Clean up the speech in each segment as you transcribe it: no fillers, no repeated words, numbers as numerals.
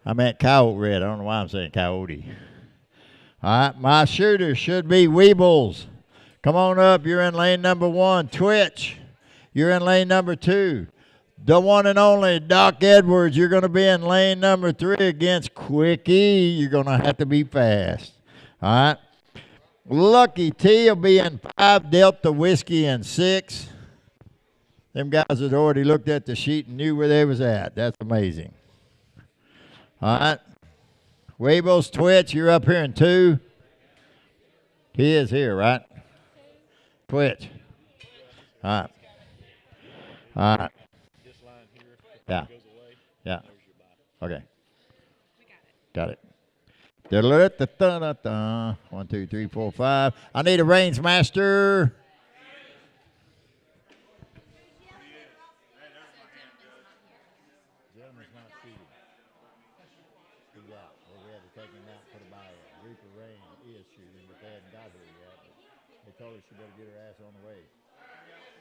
I meant coyote red. I don't know why I'm saying coyote. All right, my shooter should be Weebles. Come on up. You're in lane number 1. Twitch, you're in lane number 2. The one and only Doc Edwards, you're going to be in lane number 3 against Quickie. You're going to have to be fast. All right. Lucky T will be in 5, Delta Whiskey in 6. Them guys had already looked at the sheet and knew where they was at. That's amazing. All right. Weebles, Twitch, you're up here in 2. He is here, right? Twitch. All right. All right. Yeah. Yeah. Okay. Got it. 1, 2, 3, 4, 5. I need a range master. Gentleman's not seated. He's out. We had to take him out and put him by Reaper Rain is shooting, but they hadn't got here yet. But they told her she better get her ass on the way.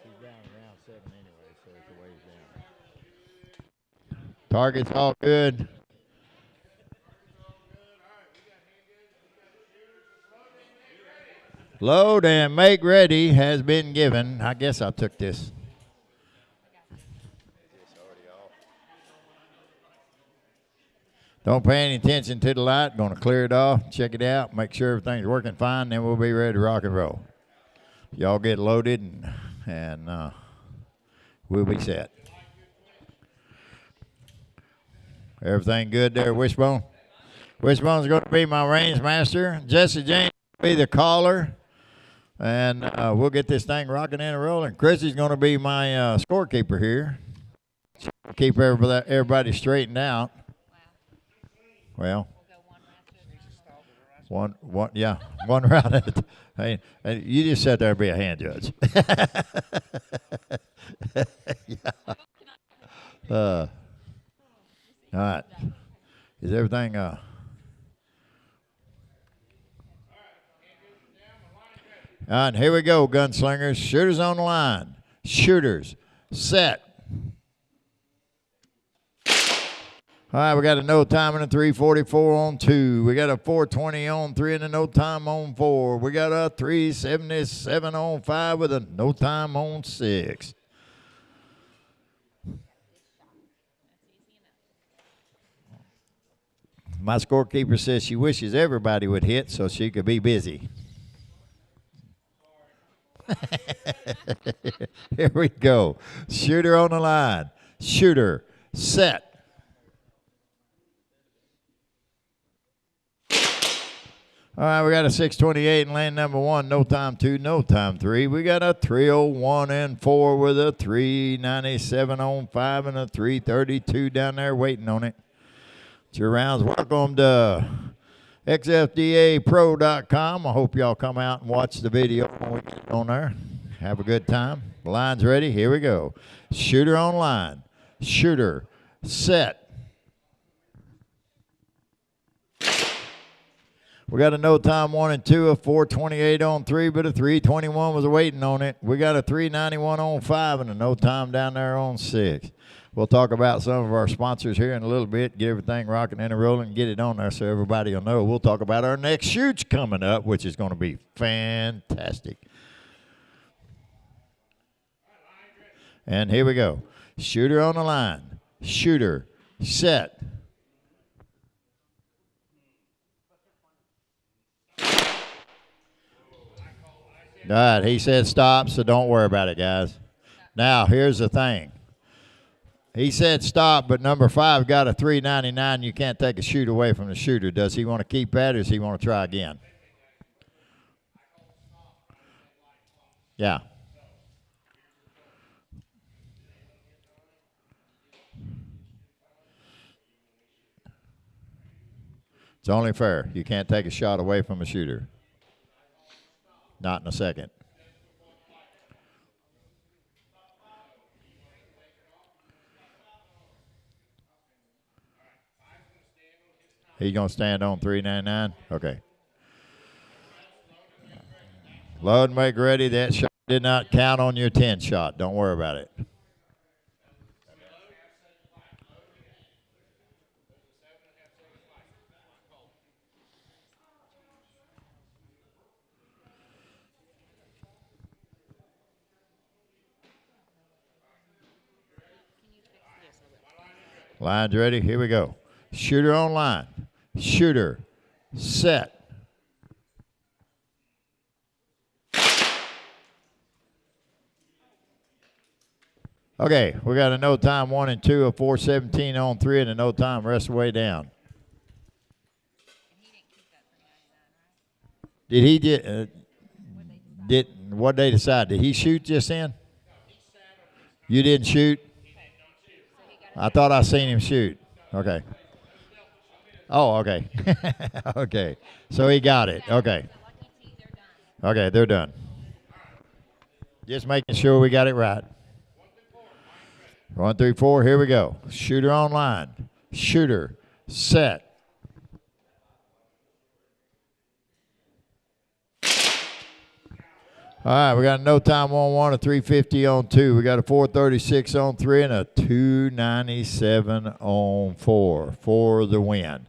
She's down around 7 anyway, so it's a ways down. Target's all good. Load and make ready has been given. I guess I took this. Don't pay any attention to the light. Going to clear it off, check it out, make sure everything's working fine, then we'll be ready to rock and roll. Y'all get loaded and we'll be set. Everything good there, Wishbone? Wishbone's going to be my range master. Jesse James will be the caller. And we'll get this thing rocking and rolling. Chrissy's going to be my scorekeeper here. Keep everybody straightened out. Well, one round at a time. Hey, you just sat there and be a hand judge. Yeah. All right. Is everything and here we go, gunslingers. Shooters on the line. Shooters. Set. All right, we got a no time and a 344 on 2. We got a 420 on 3 and a no time on 4. We got a 377 on 5 with a no time on 6. My scorekeeper says she wishes everybody would hit so she could be busy. Here we go. Shooter on the line. Shooter. Set. All right, we got a 628 in lane number 1. No time 2, no time 3. We got a 301 and 4 with a 397 on 5 and a 332 down there waiting on it. It's your rounds. Welcome to XFDAPro.com. I hope y'all come out and watch the video when we get on there. Have a good time. The line's ready. Here we go. Shooter on line. Shooter. Set. We got a no time 1 and 2, a 428 on 3, but a 321 was waiting on it. We got a 391 on 5 and a no time down there on 6. We'll talk about some of our sponsors here in a little bit, get everything rocking and rolling, get it on there so everybody will know. We'll talk about our next shoots coming up, which is going to be fantastic. And here we go. Shooter on the line. Shooter. Set. All right, he said stop, so don't worry about it, guys. Now, here's the thing. He said stop, but number 5 got a 399. You can't take a shoot away from the shooter. Does he want to keep that or does he want to try again? Yeah. It's only fair. You can't take a shot away from a shooter. Not in a second. He's going to stand on 399? Okay. Load and make ready. That shot did not count on your 10 shot. Don't worry about it. Line's ready. Here we go. Shooter on line. Shooter. Set. Okay, we got a no time 1 and 2, a 4:17 on 3, and a no time rest of the way down. Did he what they decide? Did he shoot just in? You didn't shoot? I thought I seen him shoot. Okay. Oh, okay. Okay. So he got it. Okay. Okay, they're done. Just making sure we got it right. 1, 3, 4, here we go. Shooter on line. Shooter. Set. All right, we got a no time on 1, a 3:50 on 2. We got a 4:36 on 3, and a 2:97 on 4 for the win.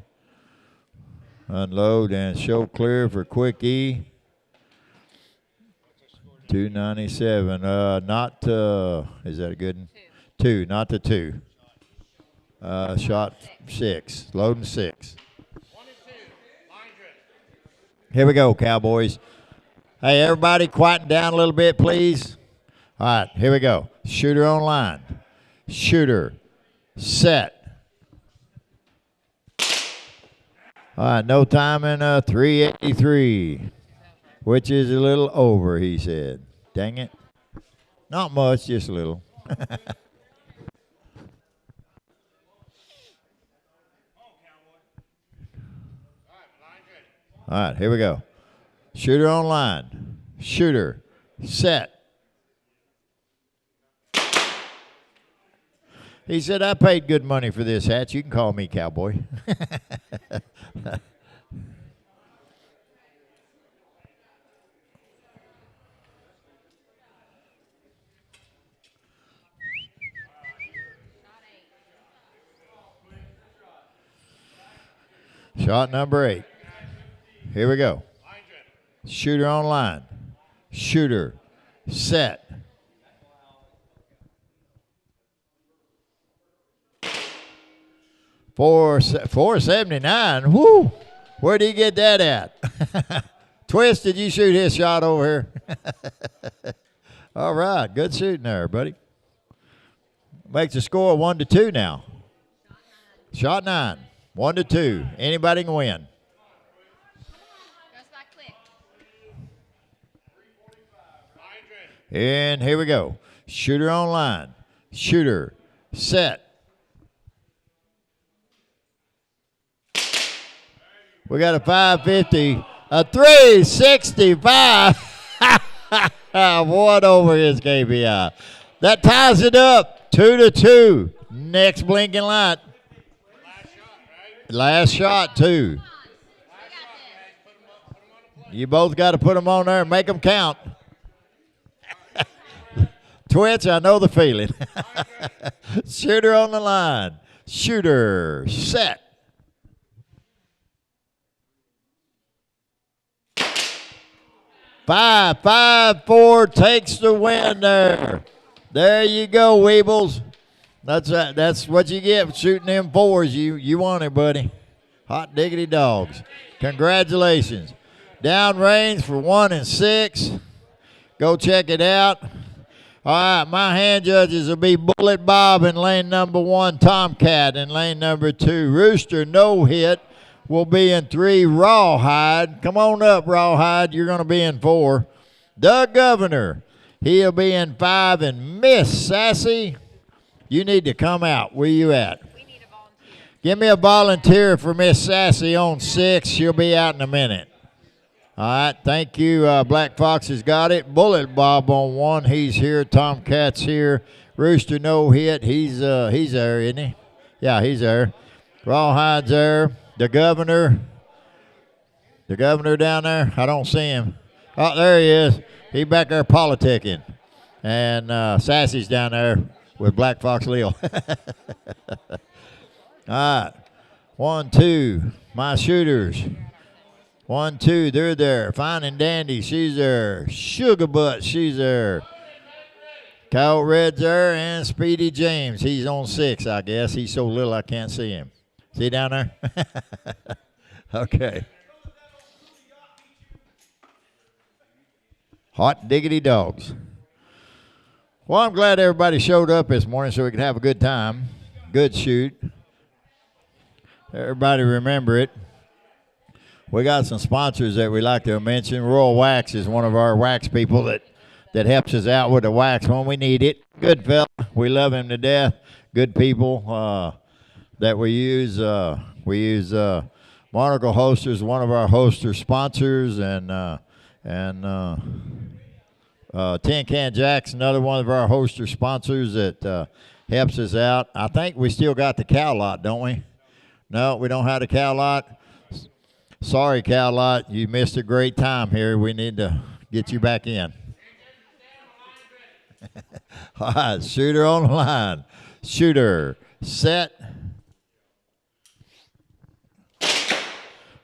Unload and show clear for Quick E. 2:97. Is that a good one? 2, not the 2. Shot 6. Loading 6. Here we go, Cowboys. Hey, everybody, quieten down a little bit, please. All right, here we go. Shooter on line. Shooter. Set. All right, no time in 3:83, which is a little over, he said. Dang it. Not much, just a little. All right, here we go. Shooter on line. Shooter. Set. He said, I paid good money for this hat. You can call me Cowboy. Shot number 8. Here we go. Shooter on line. Shooter. Set. $479. Woo! Where did he get that at? Twist, did you shoot his shot over here? All right. Good shooting there, buddy. Makes the score 1-2 now. Shot 9. 1-2. Anybody can win. And here we go. Shooter on line. Shooter. Set. We got a 550. A 365. What over his KPI. That ties it up. 2-2. Next blinking light. Last shot, 2. You both got to put them on there and make them count. Twitch, I know the feeling. Shooter on the line. Shooter. Set. Five, 4 takes the win there. There you go, Weebles. That's what you get for shooting them 4s. You won it, buddy. Hot diggity dogs. Congratulations. Downrange for 1 and 6. Go check it out. All right, my hand judges will be Bullet Bob in lane number 1, Tomcat in lane number 2. Rooster No Hit will be in 3, Rawhide. Come on up, Rawhide. You're going to be in 4. Doug Governor, he'll be in 5. And Miss Sassy, you need to come out. Where you at? We need a volunteer. Give me a volunteer for Miss Sassy on 6. She'll be out in a minute. All right, thank you. Black Fox has got it. Bullet Bob on 1. He's here. Tomcat's here. Rooster No Hit. He's there, isn't he? Yeah, he's there. Rawhide's there. The governor down there. I don't see him. Oh, there he is. He back there politicking. And Sassy's down there with Black Fox Leo. All right. 1, 2. My shooters. 1, 2, they're there. Fine and Dandy, she's there. Sugar Butt, she's there. Kyle Red there and Speedy James. He's on 6, I guess. He's so little I can't see him. See down there? Okay. Hot diggity dogs. Well, I'm glad everybody showed up this morning so we could have a good time. Good shoot. Everybody remember it. We got some sponsors that we like to mention. Royal Wax is one of our wax people that helps us out with the wax when we need it. Good fella. We love him to death. Good people that we use. We use Monocle Holsters, one of our holster sponsors, and Tin Can Jack's another one of our holster sponsors that helps us out. I think we still got the cow lot, don't we? No, we don't have the cow lot. Sorry, cow lot, you missed a great time here. We need to get you back in. All right, shooter on the line. Shooter, set.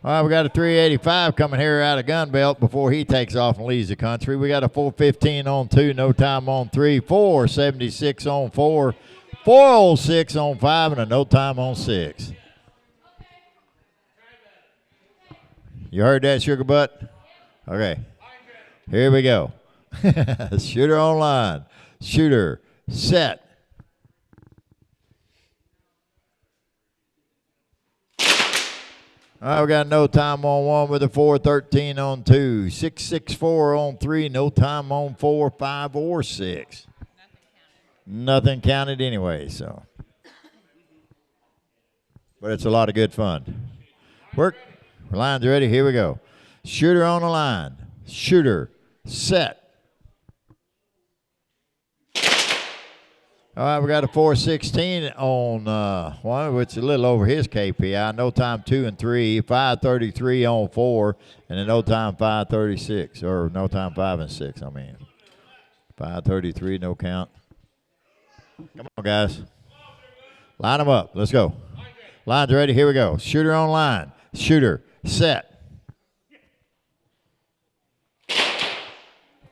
All right, we got a 385 coming here out of gun belt before he takes off and leaves the country. We got a 415 on 2, no time on 3, 476 on 4, 406 on 5, and a no time on 6. You heard that, Sugar Butt? Okay. Here we go. Shooter on line. Shooter, set. All right, we got no time on 1 with a 413 on 2, 664 on 3, no time on 4, 5, or 6. Nothing counted anyway, so. But it's a lot of good fun. Work. Line's ready. Here we go. Shooter on the line. Shooter, set. All right, we got a 416 on 1, which is a little over his KPI. No time 2 and 3, 533 on 4, and a no time 536, or no time 5 and 6. I mean, 533, no count. Come on, guys. Line them up. Let's go. Line's ready. Here we go. Shooter on line. Shooter, set.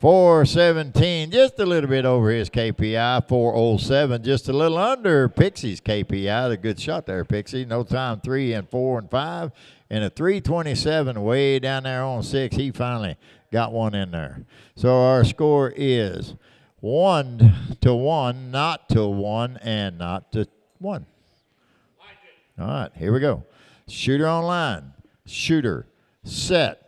417, just a little bit over his KPI. 407, just a little under Pixie's KPI. A good shot there, Pixie. No time 3 and 4 and 5. And a 327 way down there on 6. He finally got one in there. So our score is 1 to 1, not to 1, and not to 1. All right, here we go. Shooter on line. Shooter, set.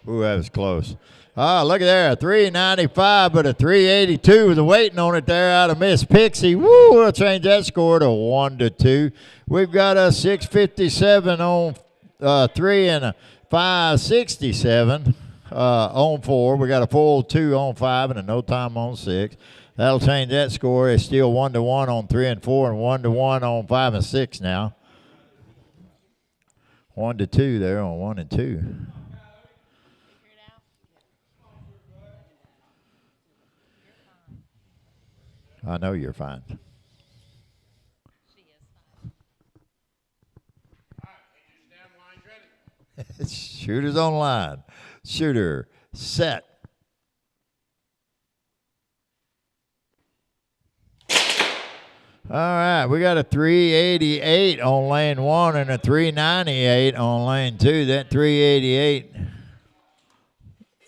Ooh, that was close. Ah, look at there, a 395, but a 382 was waiting on it there out of Miss Pixie. Woo, we'll change that score to 1 to 2. We've got a 657 on 3 and a 567 on 4. We got a 402 on 5 and a no time on 6. That'll change that score. It's still 1 to 1 on 3 and 4 and 1 to 1 on 5 and 6 now. 1 to 2 there on 1 and 2. I know you're fine. She is fine. Shooter's on line. Shooter, set. All right, we got a 388 on lane 1 and a 398 on lane 2. That 388.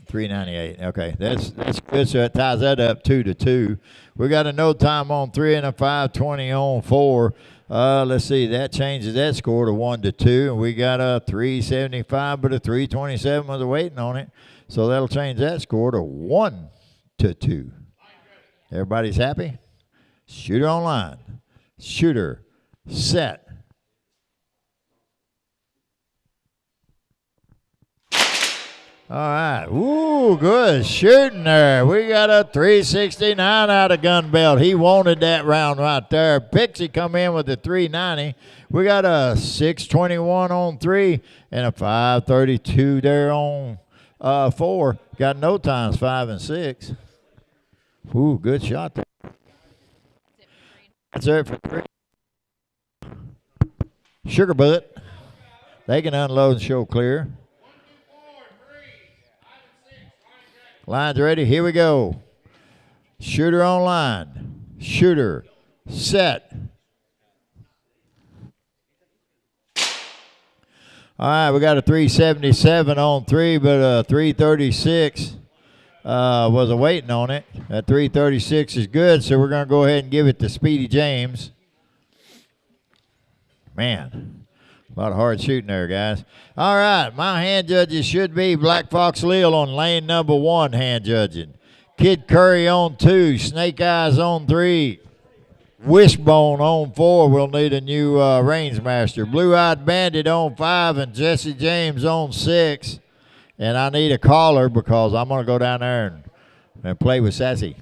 398. Okay, that's good. So it ties that up 2 to 2. We got a no time on 3 and a 520 on 4. Let's see, that changes that score to 1 to 2. And we got a 375, but a 327 was waiting on it. So that'll change that score to 1 to 2. Everybody's happy? Shooter on line. Shooter, set. All right. Ooh, good shooting there. We got a 369 out of gun belt. He wanted that round right there. Pixie come in with a 390. We got a 621 on 3 and a 532 there on 4. Got no times 5 and 6. Ooh, good shot there. That's it for 3. Sugar Butt. They can unload and show clear. Line's ready. Here we go. Shooter on line. Shooter. Set. All right, we got a 377 on 3, but a 336 was waiting on it. That 336 is good, so we're going to go ahead and give it to Speedy James. Man, a lot of hard shooting there, guys. All right, my hand judges should be Black Fox Lil on lane number 1 hand judging. Kid Curry on 2, Snake Eyes on 3. Wishbone on 4. We'll need a new Range-master. Blue-Eyed Bandit on 5 and Jesse James on 6. And I need a caller because I'm going to go down there and play with Sassy.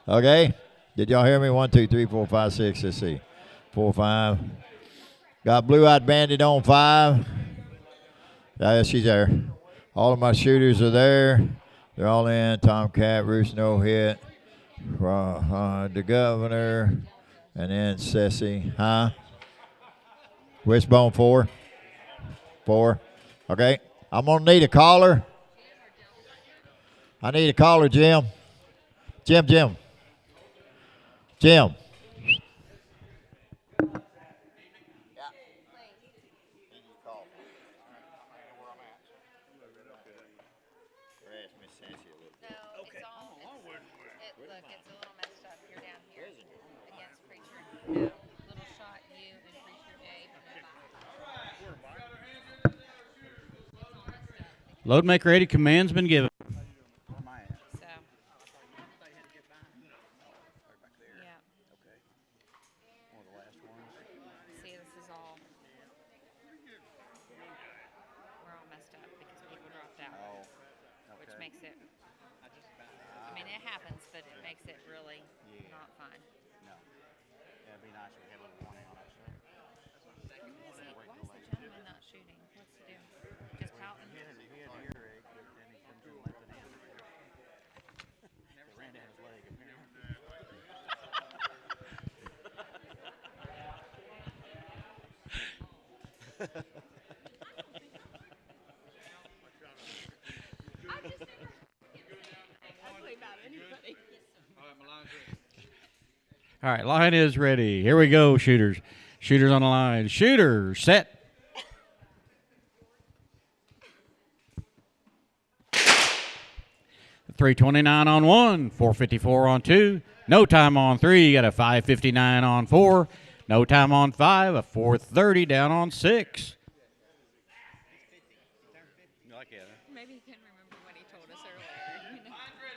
Okay? Did y'all hear me? 1, 2, 3, 4, 5, 6. Let's see. 4, 5. Got Blue-Eyed Bandit on 5. Yeah, she's there. All of my shooters are there. They're all in. Tomcat, Roost, no hit. The Governor. And then Sissy. Huh? Wishbone 4. 4. Okay. I'm going to need a caller. I need a caller, Jim. Jim. Load Maker 80 command's been given. So. Yeah. See, this is all. We're all messed up because people dropped out. Which makes it. I mean, it happens, but it makes it really not fun. No. Yeah, it'd be nice if we had a little warning on that stuff. Why is the gentleman not shooting? What's the deal? Just pouting? He had an earache, but then he comes and left it in. It ran down his leg, apparently. All right, line is ready. Here we go, shooters. Shooters on the line. Shooter, set. .329 on 1, 454 on 2. No time on 3. You got a 559 on 4. No time on 5. A 430 down on 6. Maybe he couldn't remember what he told us earlier.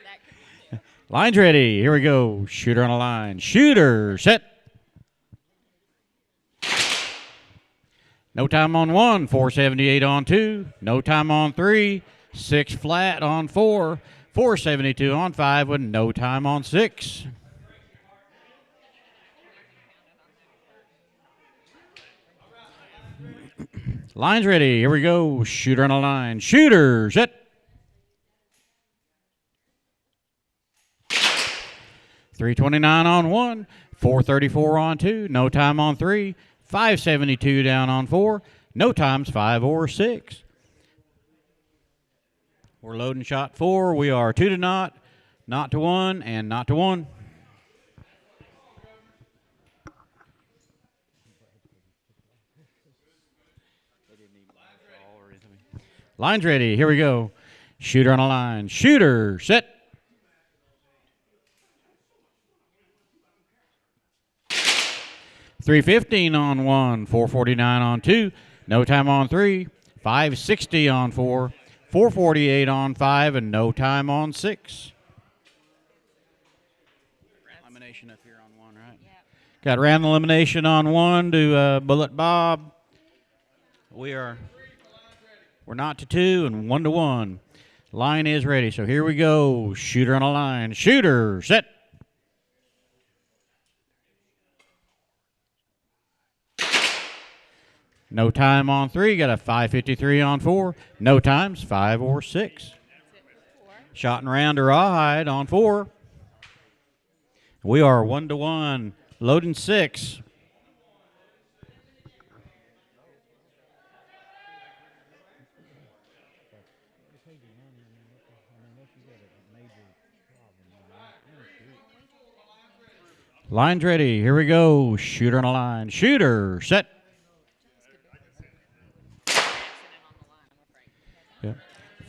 That could be. Line's ready. Here we go. Shooter on the line. Shooter, set. No time on 1, 478 on 2. No time on 3, 6 flat on 4. 472 on 5 with no time on 6. Line's ready. Here we go. Shooter on the line. Shooter, set. .329 on 1, 434 on 2. No time on 3. 572 down on 4. No times 5 or 6. We're loading shot 4. We are 2 to not to 1, and not to 1. Line's ready. Here we go. Shooter on the line. Shooter, set. .315 on 1, 449 on 2. No time on 3. 560 on 4. 448 on 5 and no time on 6. Elimination up here on 1, right? Yeah. Got round elimination on 1 to Bullet Bob. We're not to 2 and 1 to 1. Line is ready. So here we go. Shooter on a line. Shooter, set. No time on 3. Got a 553 on 4. No times 5 or 6. Shot and round to Rawhide on 4. We are 1 to 1. Loading 6. Line's ready. Here we go. Shooter on a line. Shooter, set. Yeah.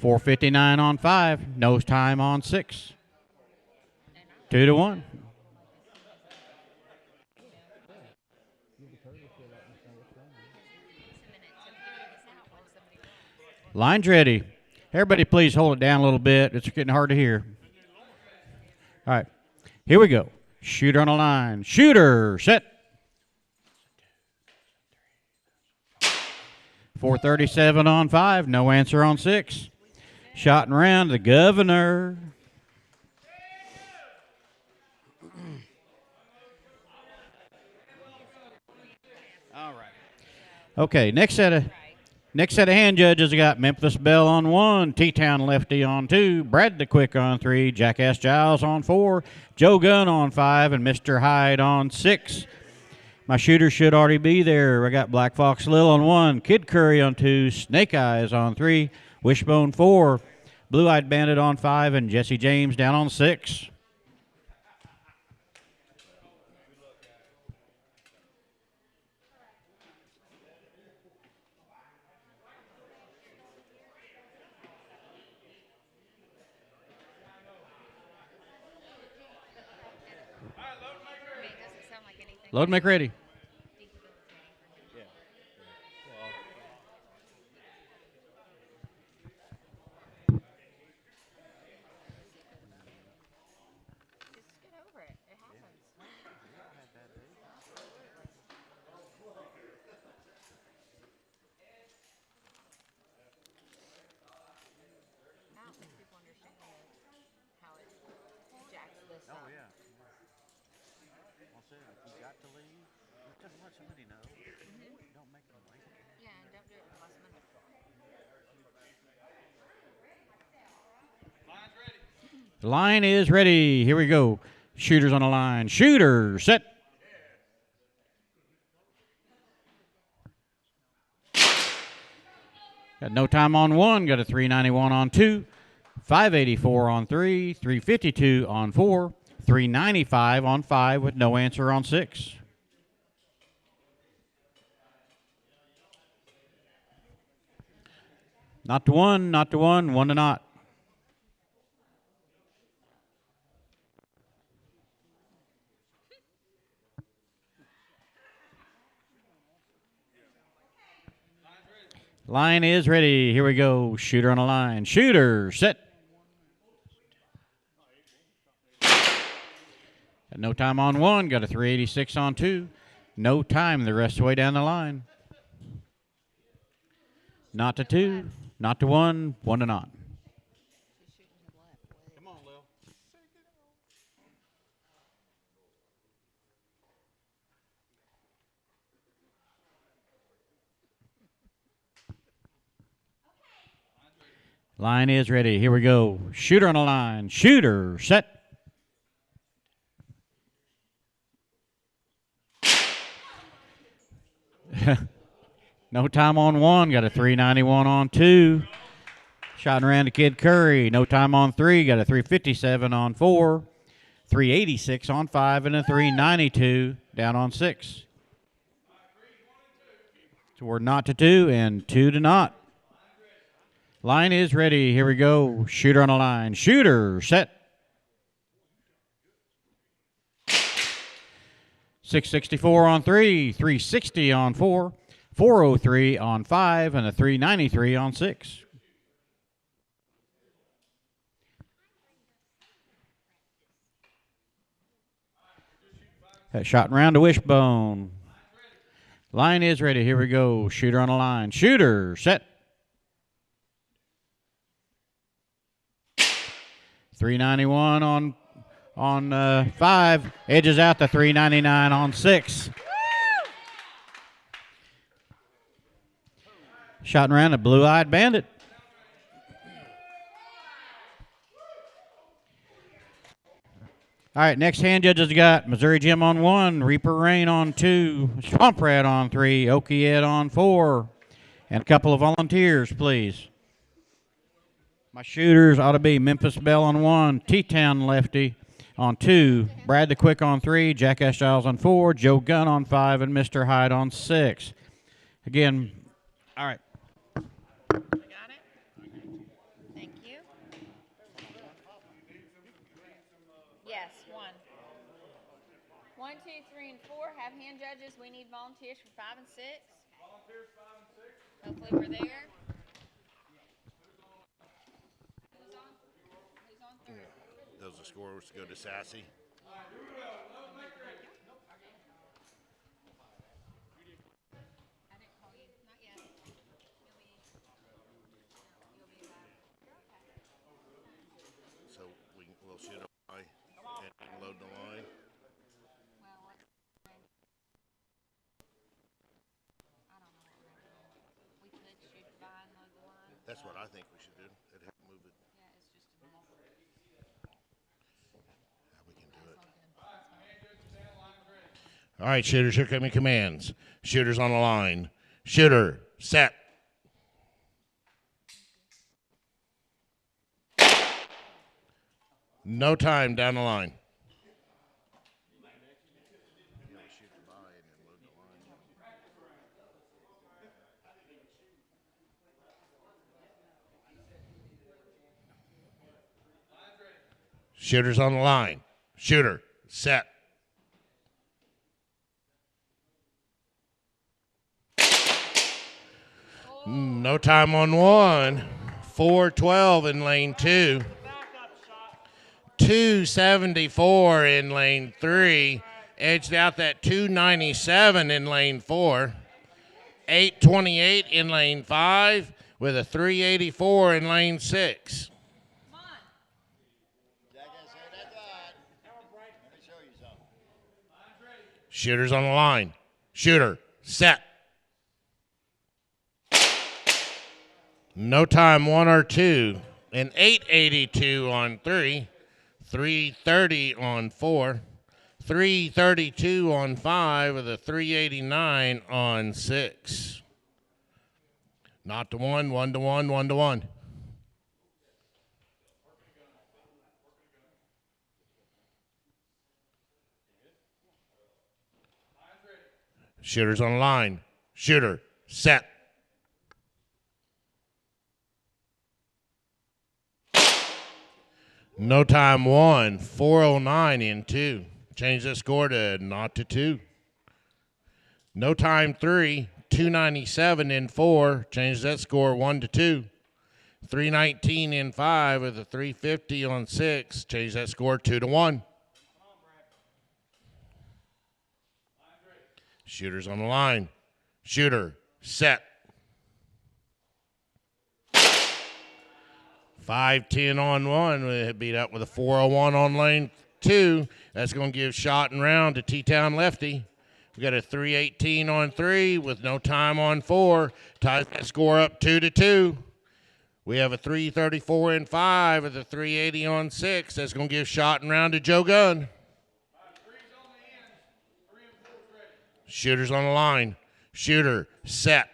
4:59 on 5. Nose time on 6. 2-1. Line's ready. Everybody please hold it down a little bit. It's getting hard to hear. All right. Here we go. Shooter on a line. Shooter, set. 4:37 on 5. No answer on 6. Shot and round the governor. All right. Okay, next set of hand judges. I got Memphis Bell on 1, T-Town Lefty on 2, Brad the Quick on 3, Jackass Giles on 4, Joe Gunn on 5, and Mr. Hyde on 6. My shooters should already be there. I got Black Fox Lil on 1, Kid Curry on 2, Snake Eyes on 3, Wishbone 4, Blue Eyed Bandit on 5, and Jesse James down on 6. Load make ready. The line is ready. Here we go. Shooters on the line. Shooter, set. Got no time on 1. Got a 391 on 2. 584 on 3. 352 on 4. 395 on 5 with no answer on 6. Not to 1, not to 1, 1 to not. Line is ready. Here we go. Shooter on a line. Shooter, set. Got no time on 1. Got a 386 on 2. No time the rest of the way down the line. Not to 2. Not to 1. 1 to not. Come on, Lil. Line is ready. Here we go. Shooter on the line. Shooter, set. No time on 1. Got a 391 on 2. Shot around to Kid Curry. No time on 3. Got a 357 on 4. 386 on 5 and a 392 down on 6. So we're not to 2 and 2 to not. Line is ready. Here we go. Shooter on the line. Shooter, set. 664 on 3, 360 on 4, 403 on 5, and a 393 on 6. That shot round to Wishbone. Line is ready. Here we go. Shooter on the line. Shooter, set. 391 on 5, edges out to 399 on 6. Shot around a Blue-Eyed Bandit. All right, next hand judges got Missouri Jim on 1, Reaper Rain on 2, Swamp Rat on 3, Okie Ed on 4, and a couple of volunteers, please. My shooters ought to be Memphis Bell on 1, T-Town Lefty on 2, Brad the Quick on 3, Jackass Giles on 4, Joe Gunn on 5, and Mr. Hyde on 6. Again, all right. Got it? Thank you. Yes, 1. 1, 2, 3, and 4 have hand judges. We need volunteers for 5 and 6. Volunteers 5 and 6. Hopefully we're there. Who's on? Who's on third? Those are scores to go to Sassy. I didn't call you. Not yet. You'll be back. So we'll shoot a line and load the line. Well, what? I don't know what we're gonna do. We could shoot by and load the line. That's what I think we should do. It'd help move it. Yeah, it's just a normal. How we can do it. That's fine. All right, shooters, here come your commands. Shooters on the line. Shooter, set. No time down the line. Shooters on the line. Shooter, set. No time on 1. 412 in lane 2. 274 in lane 3. Edged out that 297 in lane 4. 828 in lane 5 with a 384 in lane 6. Shooters on the line. Shooter, set. No time 1 or 2. An 882 on 3. 330 on 4. 332 on 5 with a 389 on 6. Not to 1, 1 to 1, 1 to 1. Shooters on the line. Shooter, set. No time 1, 409 in 2. Change the score to 0 to 2. No time 3, 297 in 4. Change that score 1 to 2. 319 in 5 with a 350 on 6. Change that score 2 to 1. Shooters on the line. Shooter, set. 510 on 1. We beat up with a 401 on lane 2. That's going to give shot and round to T-Town Lefty. We got a 318 on 3 with no time on 4. Ties that score up 2 to 2. We have a 334 in 5 with a 380 on 6. That's going to give shot and round to Joe Gunn. Shooters on the line. Shooter, set.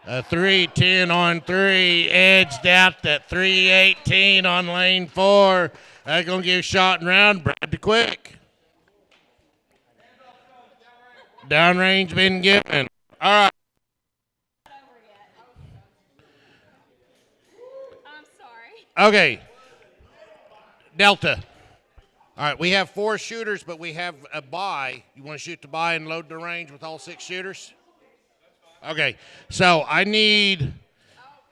A 310 on 3, edged out that 318 on lane 4. That's going to give shot and round. Brad the Quick. Downrange been given. All right. I'm sorry. Okay. Delta. All right, we have 4 shooters, but we have a bye. You want to shoot the bye and load the range with all 6 shooters? Okay, so I need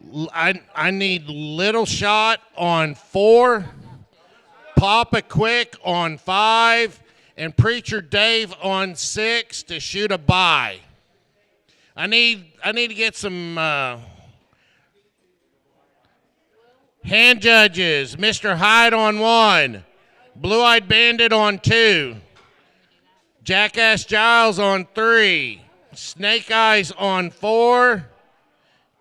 Little Shot on 4, Papa Quick on 5, and Preacher Dave on 6 to shoot a bye. I need to get some hand judges. Mr. Hyde on 1, Blue-Eyed Bandit on 2, Jackass Giles on 3. Snake Eyes on 4,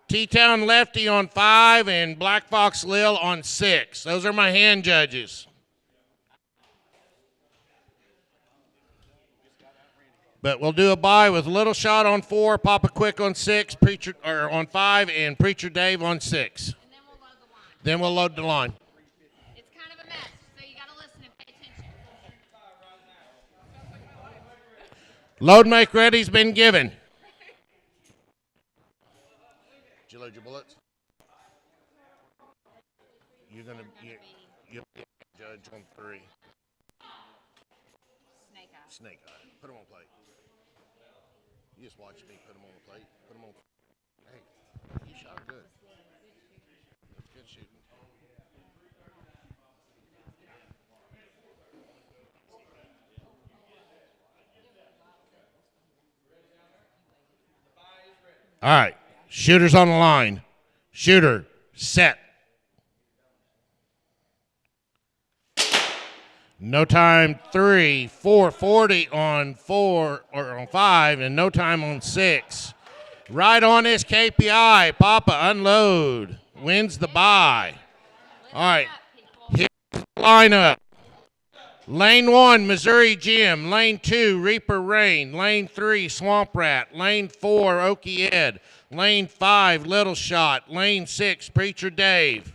T-Town Lefty on 5, and Black Fox Lil on 6. Those are my hand judges. But we'll do a bye with Little Shot on 4, Papa Quick on 6, Preacher or on 5, and Preacher Dave on 6. And then we'll load the line. Then we'll load the line. It's kind of a mess, so you got to listen and pay attention. Load make ready's been given. Did you load your bullets? You're gonna you'll be judge on 3. Snake eye. Snake eye. Put them on plate. You just watch me put them on the plate. Put them on. Hey, you shot good. That's good shooting. All right, shooters on the line. Shooter, set. No time 3, 440 on 4 or on 5, and no time on 6. Right on this KPI, Papa unload wins the bye. All right, here's the lineup. Lane 1, Missouri Jim. Lane 2, Reaper Rain. Lane 3, Swamp Rat. Lane 4, Okie Ed. Lane 5, Little Shot. Lane 6, Preacher Dave.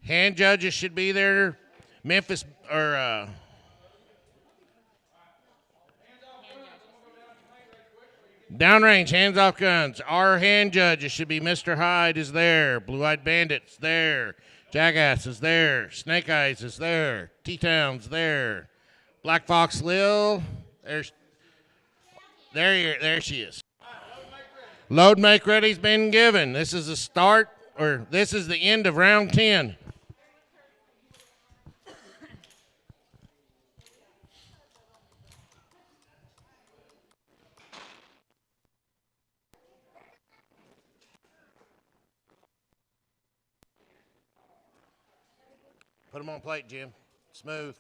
Hand judges should be there. Memphis or downrange, hands off guns. Our hand judges should be Mr. Hyde is there. Blue-Eyed Bandit's there. Jackass is there. Snake Eyes is there. T-Town's there. Black Fox Lil. There she is. Load make ready's been given. This is the start, or this is the end of round 10. Put them on plate, Jim. Smooth.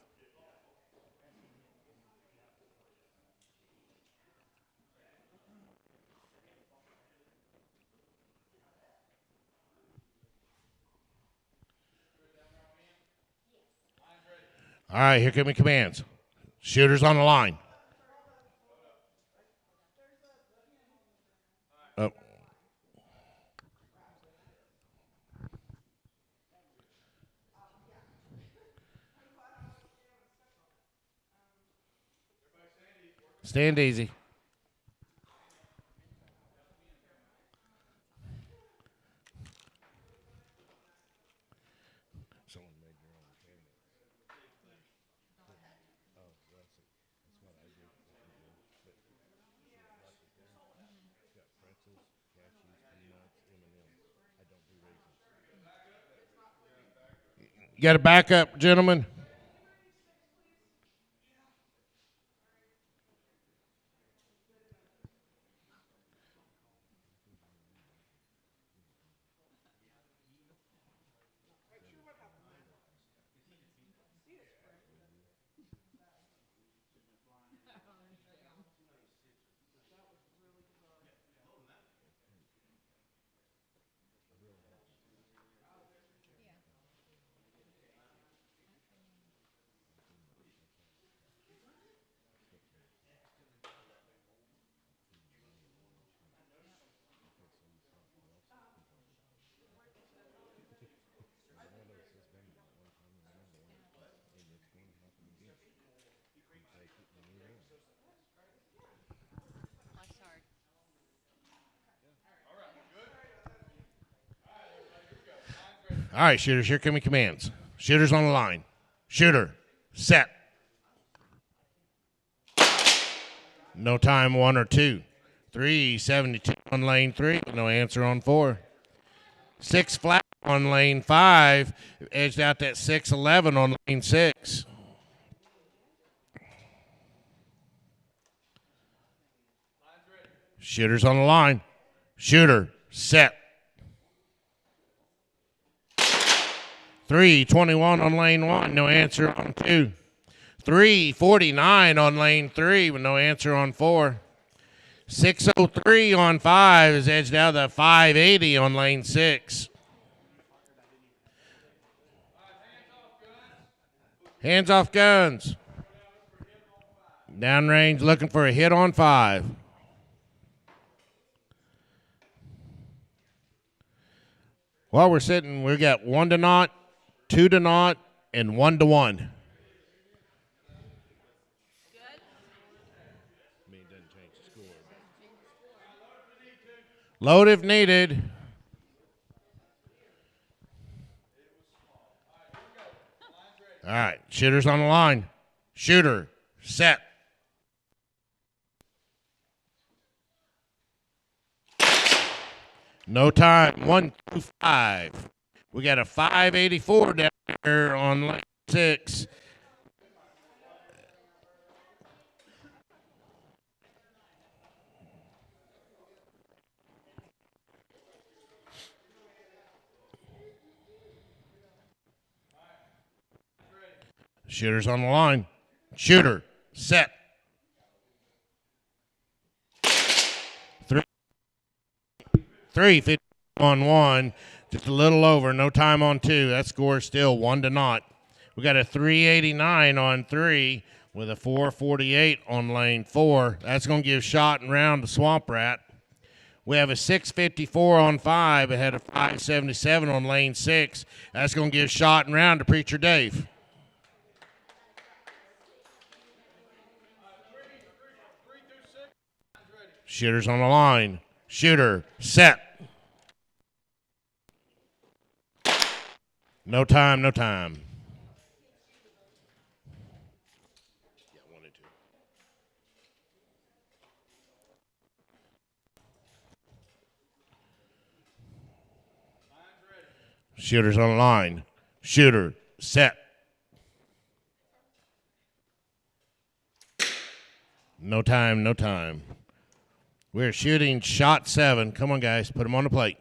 All right, here come the commands. Shooters on the line. Oh. Stand easy. You got to back up, gentlemen. All right, shooters, here come your commands. Shooters on the line. Shooter, set. No time 1 or 2. 372 on lane 3, no answer on 4. 6 flat on lane 5, edged out that 611 on lane 6. Shooters on the line. Shooter, set. 321 on lane 1, no answer on 2. 349 on lane 3 with no answer on 4. 603 on 5 is edged out the 580 on lane 6. Hands off guns. Downrange looking for a hit on 5. Well, we're sitting, we got 1 to naught, 2 to naught, and 1 to 1. Load if needed. All right, shooter's on the line. Shooter, set. No time, 125. We got a 584 down here on lane 6. Shooter's on the line. Shooter, set. 350 on 1, just a little over, no time on 2. That score is still 1 to naught. We got a 389 on 3 with a 448 on lane 4. That's going to give shot and round to Swamp Rat. We have a 654 on 5 ahead of 577 on lane 6. That's going to give shot and round to Preacher Dave. Shooter's on the line. Shooter, set. No time, no time. Shooter's on the line. Shooter, set. No time, no time. We're shooting shot 7. Come on, guys. Put them on the plate.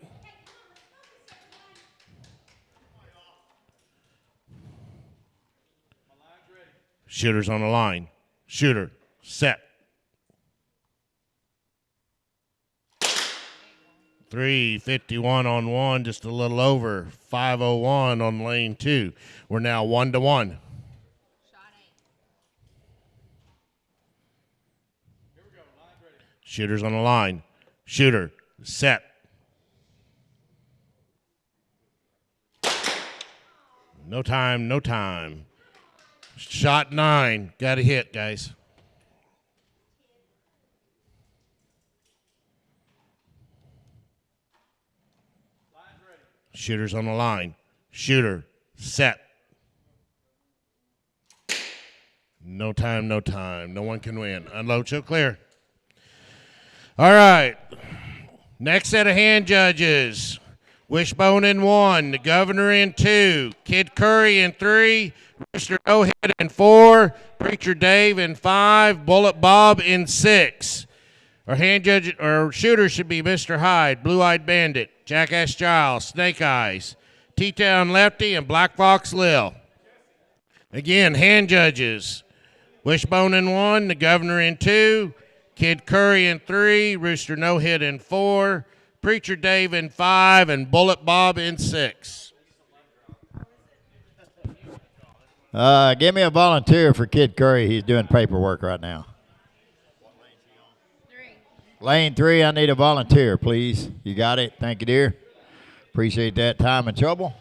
Shooter's on the line. Shooter, set. 351 on 1, just a little over. 501 on lane 2. We're now 1 to 1. Shooter's on the line. Shooter, set. No time, no time. Shot 9. Got a hit, guys. Shooter's on the line. Shooter, set. No time, no time. No one can win. Unload, show clear. All right. Next set of hand judges. Wishbone in 1. The Governor in 2. Kid Curry in 3. Mr. No Hit in 4. Preacher Dave in 5. Bullet Bob in 6. Our hand judge or shooter should be Mr. Hyde, Blue Eyed Bandit, Jackass Giles, Snake Eyes, T-Town Lefty, and Black Fox Lil. Again, hand judges. Wishbone in 1. The Governor in 2. Kid Curry in 3, Rooster No Hit in 4, Preacher Dave in 5, and Bullet Bob in 6. Give me a volunteer for Kid Curry. He's doing paperwork right now. Lane 3, I need a volunteer, please. You got it? Thank you, dear. Appreciate that time and trouble.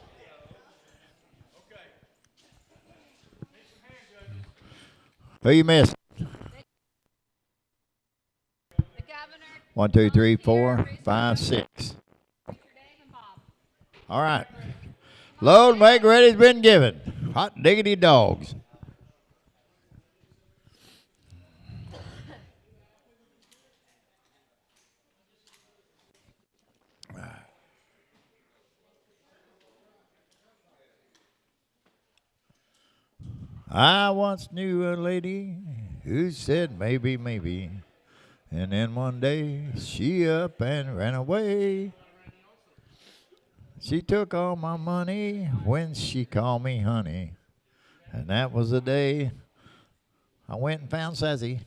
Who you missed? 1, 2, 3, 4, 5, 6. All right. Load, make ready's been given. Hot diggity dogs. I once knew a lady who said maybe, maybe. And then one day, she up and ran away. She took all my money when she called me honey. And that was the day I went and found Sassy.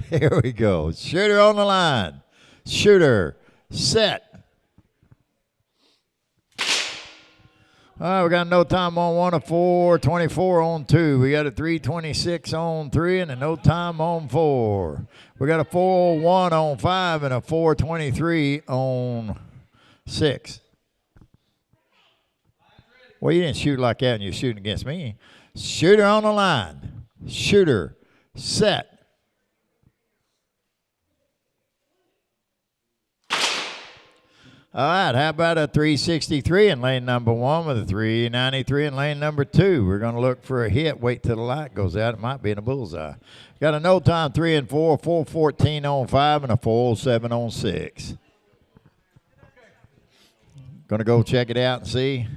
Here we go. Shooter on the line. Shooter, set. All right, we got no time on 1, a 4:24 on 2. We got a 3:26 on 3, and a no time on 4. We got a 4:01 on 5 and a 4:23 on 6. Well, you didn't shoot like that when you're shooting against me. Shooter on the line. Shooter. Set. All right, how about a 363 in lane number 1 with a 393 in lane number 2? We're going to look for a hit. Wait till the light goes out. It might be in a bullseye. Got a no time 3 and 4, 4:14 on 5, and a 4:07 on 6. Going to go check it out and see.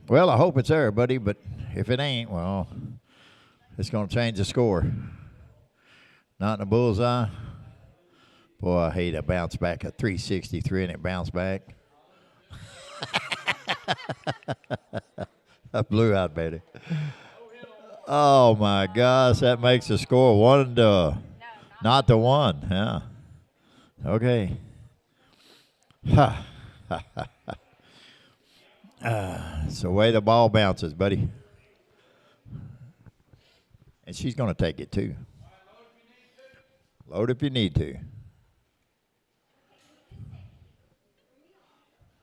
Well, I hope it's there, buddy, but if it ain't, well, it's going to change the score. Not in a bullseye. Boy, I hate a bounce back at 363 and it bounced back. I blew out, baby. Oh, my gosh, that makes the score 1 to, not to 1. Yeah. Okay. Ha. It's the way the ball bounces, buddy. And she's going to take it, too. Load if you need to.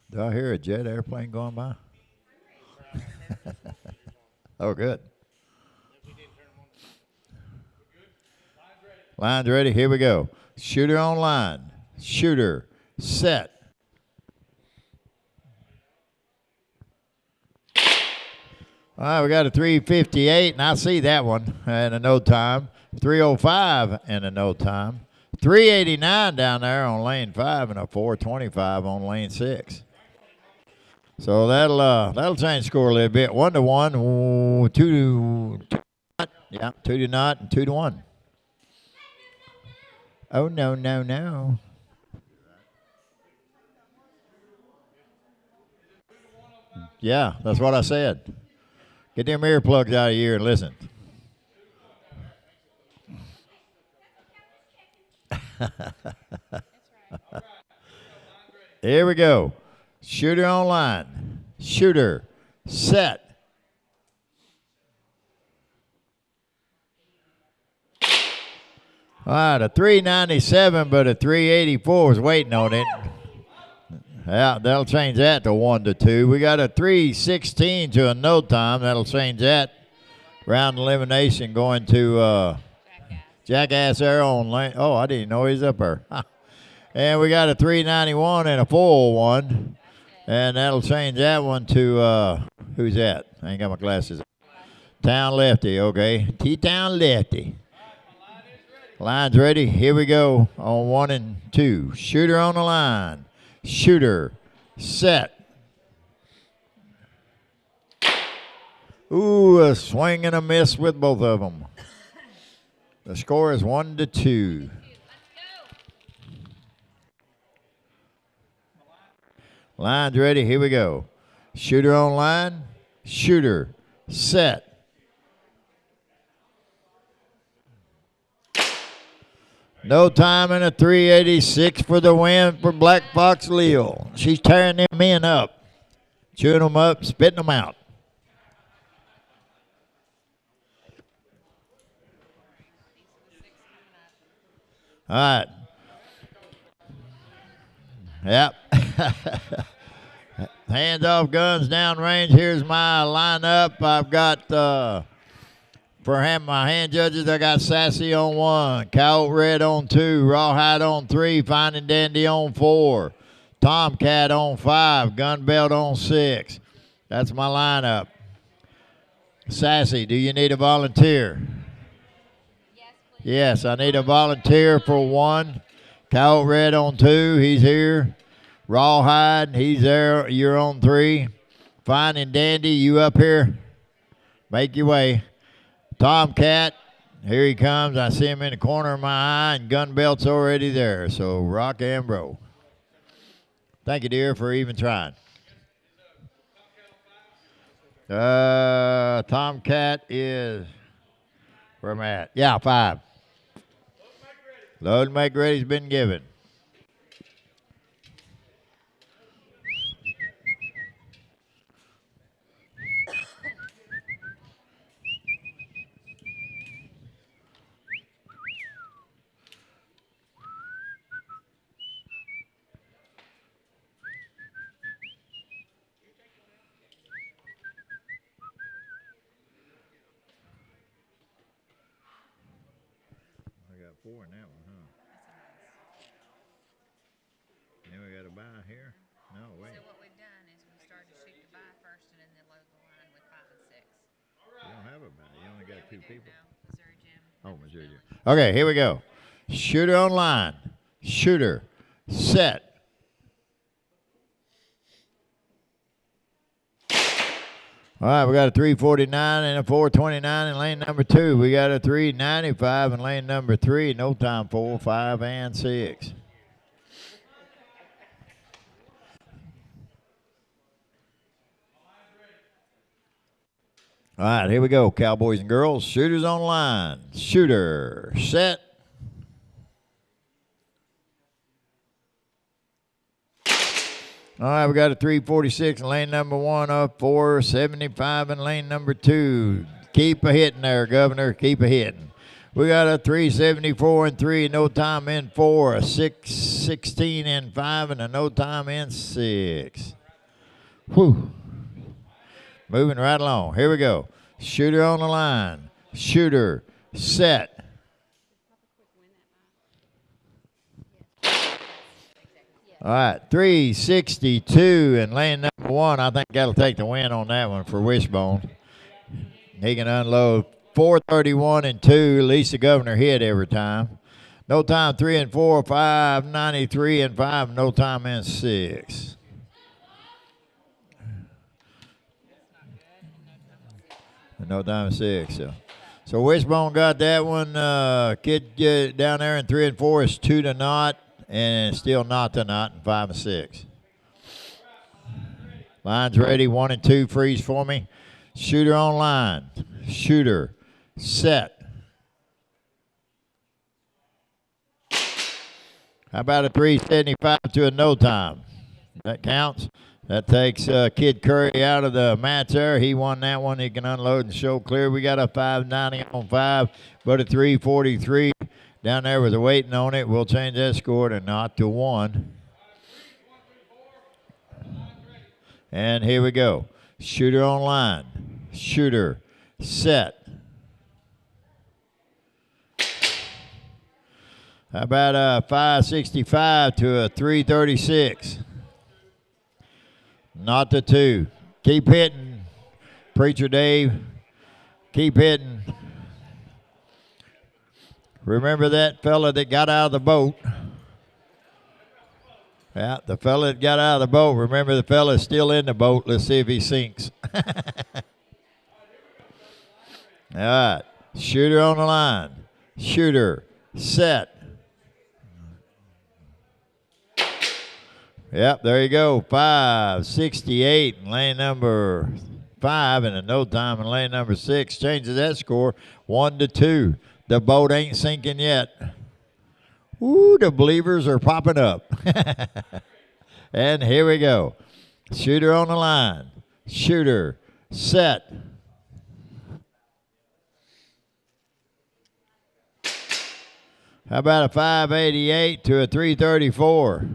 Do I hear a jet airplane going by? Oh, good. Line's ready. Here we go. Shooter on line. Shooter. Set. All right, we got a 358, and I see that one, and a no time. 305 and a no time. 389 down there on lane 5 and a 425 on lane 6. So that'll change the score a little bit. 1 to 1, 2 to yeah, 2 to not, and 2 to 1. Oh no, no, no. Yeah, that's what I said. Get them earplugs out of your ear and listen. Here we go. Shooter on line. Shooter. Set. All right, a 397, but a 384 is waiting on it. Yeah, that'll change that to 1 to 2. We got a 316 to a no time. That'll change that. Round elimination going to Jackass there on lane. Oh, I didn't know he's up there. And we got a 391 and a 401. And that'll change that one to, who's that? I ain't got my glasses. Town Lefty, okay. T-Town Lefty. Line's ready. Here we go on 1 and 2. Shooter on the line. Shooter. Set. Ooh, a swing and a miss with both of them. The score is 1 to 2. Line's ready. Here we go. Shooter on line. Shooter. Set. No time and a 386 for the win for Black Fox Leo. She's tearing them men up. Chewing them up, spitting them out. All right. Yep. Hands off, guns down range. Here's my lineup. I've got, for my hand judges, I got Sassy on 1, Coyote Red on 2, Rawhide on 3, Finding Dandy on 4, Tomcat on 5, Gun Belt on 6. That's my lineup. Sassy, do you need a volunteer? Yes, please. Yes, I need a volunteer for 1. Coyote Red on 2, he's here. Rawhide, he's there, you're on 3. Finding Dandy, you up here? Make your way. Tomcat, here he comes. I see him in the corner of my eye, and Gun Belt's already there. So rock and roll. Thank you, dear, for even trying. Tomcat is where am I at? Yeah, 5. Load and make ready's been given. 4 in that one, huh? Then we got a bye here. No, wait. So what we've done is we started to shoot the bye first and then load the line with 5 and 6. You don't have a bye. You only got 2 people. No, Missouri Jim. Oh, Missouri. Okay, here we go. Shooter on line. Shooter. Set. All right, we got a 349 and a 429 in lane number 2. We got a 395 in lane number 3. No time 4, 5, and 6. All right, here we go, cowboys and girls. Shooters on line. Shooter. Set. All right, we got a 346 in lane number 1, up 475 in lane number 2. Keep a hitting there, Governor. Keep a hitting. We got a 374 and 3, no time in 4, a 616 in 5, and a no time in 6. Whew. Moving right along. Here we go. Shooter on the line. Shooter. Set. All right, 362 in lane number 1. I think that'll take the win on that one for Wishbone. He can unload 431 and 2. At least the Governor hit every time. No time 3 and 4, 593 and 5. No time in 6. No time in 6. So Wishbone got that one. Kid down there in 3 and 4 is 2 to naught. And still not to not in 5 and 6. Line's ready. 1 and 2 freeze for me. Shooter on line. Shooter. Set. How about a 375 to a no time? That counts. That takes Kid Curry out of the match there. He won that one. He can unload and show clear. We got a 590 on 5, but a 343. Down there with the waiting on it. We'll change that score to not to 1. And here we go. Shooter on line. Shooter. Set. How about a 565 to a 336? Not to 2. Keep hitting, Preacher Dave. Keep hitting. Remember that fella that got out of the boat? Yeah, the fella that got out of the boat. Remember the fella's still in the boat. Let's see if he sinks. All right. Shooter on the line. Shooter. Set. Yep, there you go. 568 in lane number 5 and a no time in lane number 6. Changes that score 1 to 2. The boat ain't sinking yet. Ooh, the believers are popping up. And here we go. Shooter on the line. Shooter. Set. How about a 588 to a 334?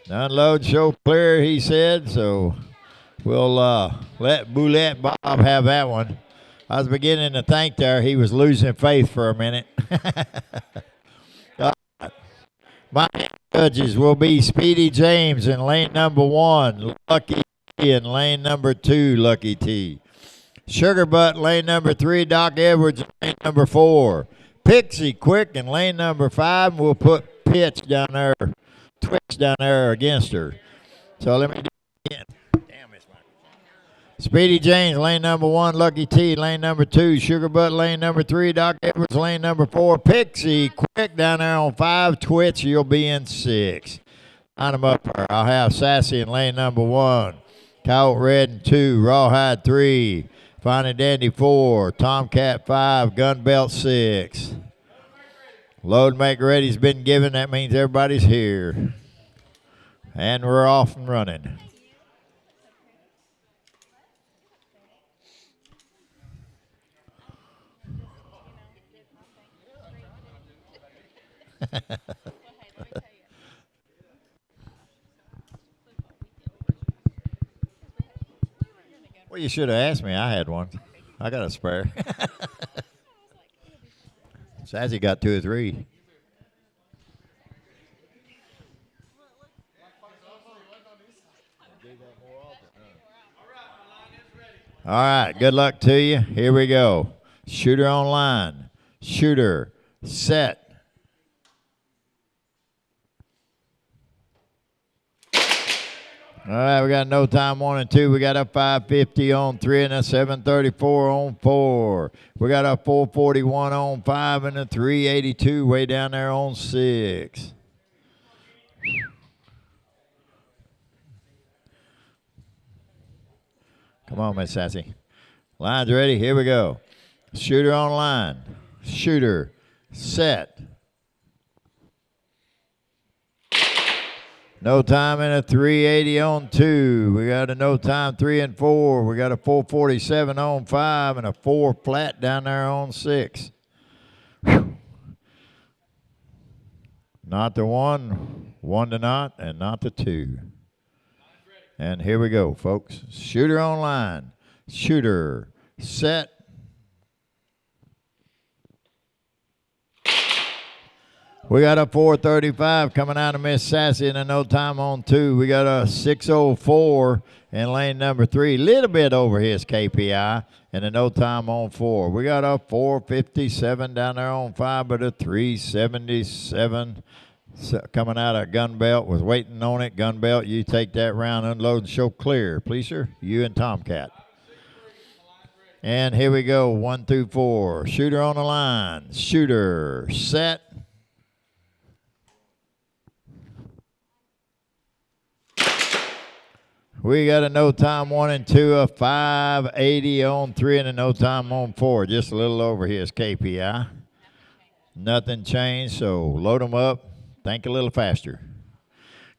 Unload, show clear, he said. So we'll let Boulette Bob have that one. I was beginning to think there he was losing faith for a minute. My judges will be Speedy James in lane number 1, Lucky T in lane number 2, Lucky T. Sugar Butt, lane number 3, Doc Edwards in lane number 4. Pixie Quick in lane number 5, and we'll put Pitch down there, Twitch down there against her. So let me do it again. Speedy James, lane number 1. Lucky T, lane number 2. Sugar Butt, lane number 3. Doc Edwards, lane number 4. Pixie Quick down there on 5. Twitch, you'll be in 6. Line them up there. I'll have Sassy in lane number 1. Coyote Red in 2. Rawhide 3. Fine and Dandy 4. Tomcat 5. Gunbelt 6. Load make ready's been given. That means everybody's here. And we're off and running. Well, you should have asked me. I had one. I got a spare. Sassy got 2 or 3. All right, good luck to you. Here we go. Shooter on line. Shooter, set. All right, we got no time 1 and 2. We got a 550 on 3 and a 734 on 4. We got a 441 on 5 and a 382 way down there on 6. Come on, Miss Sassy. Line's ready. Here we go. Shooter on line. Shooter, set. No time in a 380 on 2. We got a no time 3 and 4. We got a 447 on 5 and a 4 flat down there on 6. Whew. Not the 1, 1 to not, and not the 2. And here we go, folks. Shooter on line. Shooter, set. We got a 435 coming out of Miss Sassy and a no time on 2. We got a 604 in lane number 3. Little bit over his KPI and a no time on 4. We got a 457 down there on 5, but a 377 coming out of Gunbelt was waiting on it. Gunbelt, you take that round, unload and show clear. Please, sir. You and Tomcat. And here we go, 1 through 4. Shooter on the line. Shooter, set. We got a no time 1 and 2, a 580 on 3 and a no time on 4. Just a little over his KPI. Nothing changed, so load them up. Think a little faster.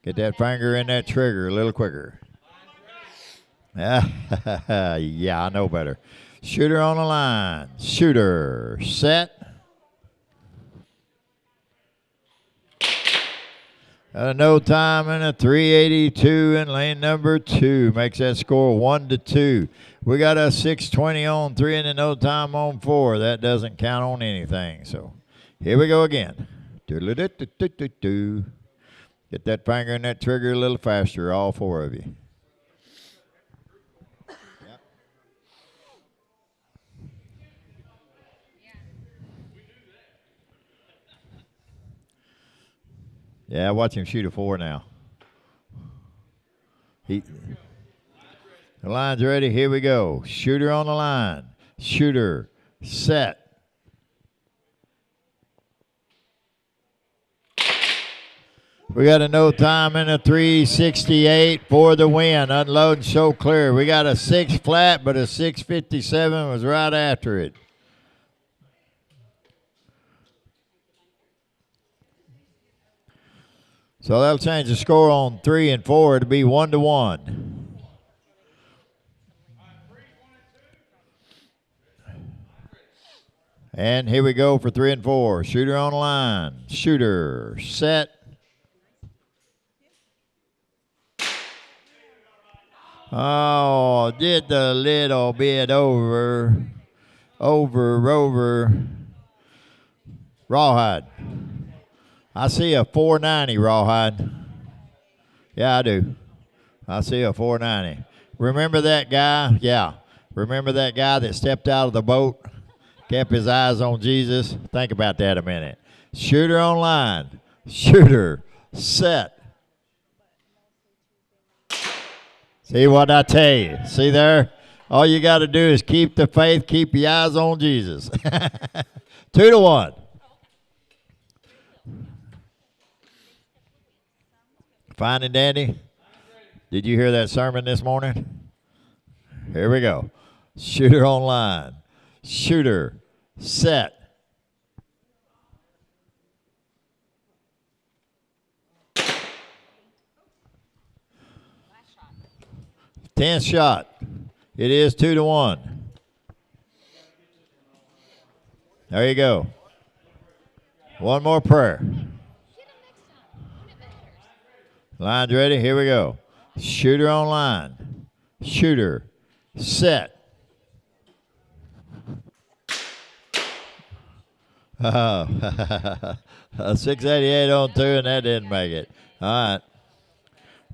Get that finger in that trigger a little quicker. Yeah, I know better. Shooter on the line. Shooter, set. No time in a 382 in lane number 2. Makes that score 1 to 2. We got a 620 on 3 and a no time on 4. That doesn't count on anything. So here we go again. Do-do-do-do-do-do. Get that finger in that trigger a little faster, all 4 of you. Yeah, watch him shoot a 4 now. The line's ready. Here we go. Shooter on the line. Shooter, set. We got a no time in a 368 for the win. Unload and show clear. We got a 6 flat, but a 657 was right after it. So that'll change the score on 3 and 4 to be 1 to 1. And here we go for 3 and 4. Shooter on the line. Shooter, set. Oh, did a little bit over. Rawhide. I see a 490 Rawhide. Yeah, I do. I see a 490. Remember that guy? Yeah. Remember that guy that stepped out of the boat, kept his eyes on Jesus? Think about that a minute. Shooter on line. Shooter, set. See what I tell you? See there? All you got to do is keep the faith, keep your eyes on Jesus. 2 to 1. Fine and dandy. Did you hear that sermon this morning? Here we go. Shooter on line. Shooter, set. 10th shot. It is 2 to 1. There you go. One more prayer. Line's ready. Here we go. Shooter on line. Shooter, set. A 688 on 2, and that didn't make it. All right.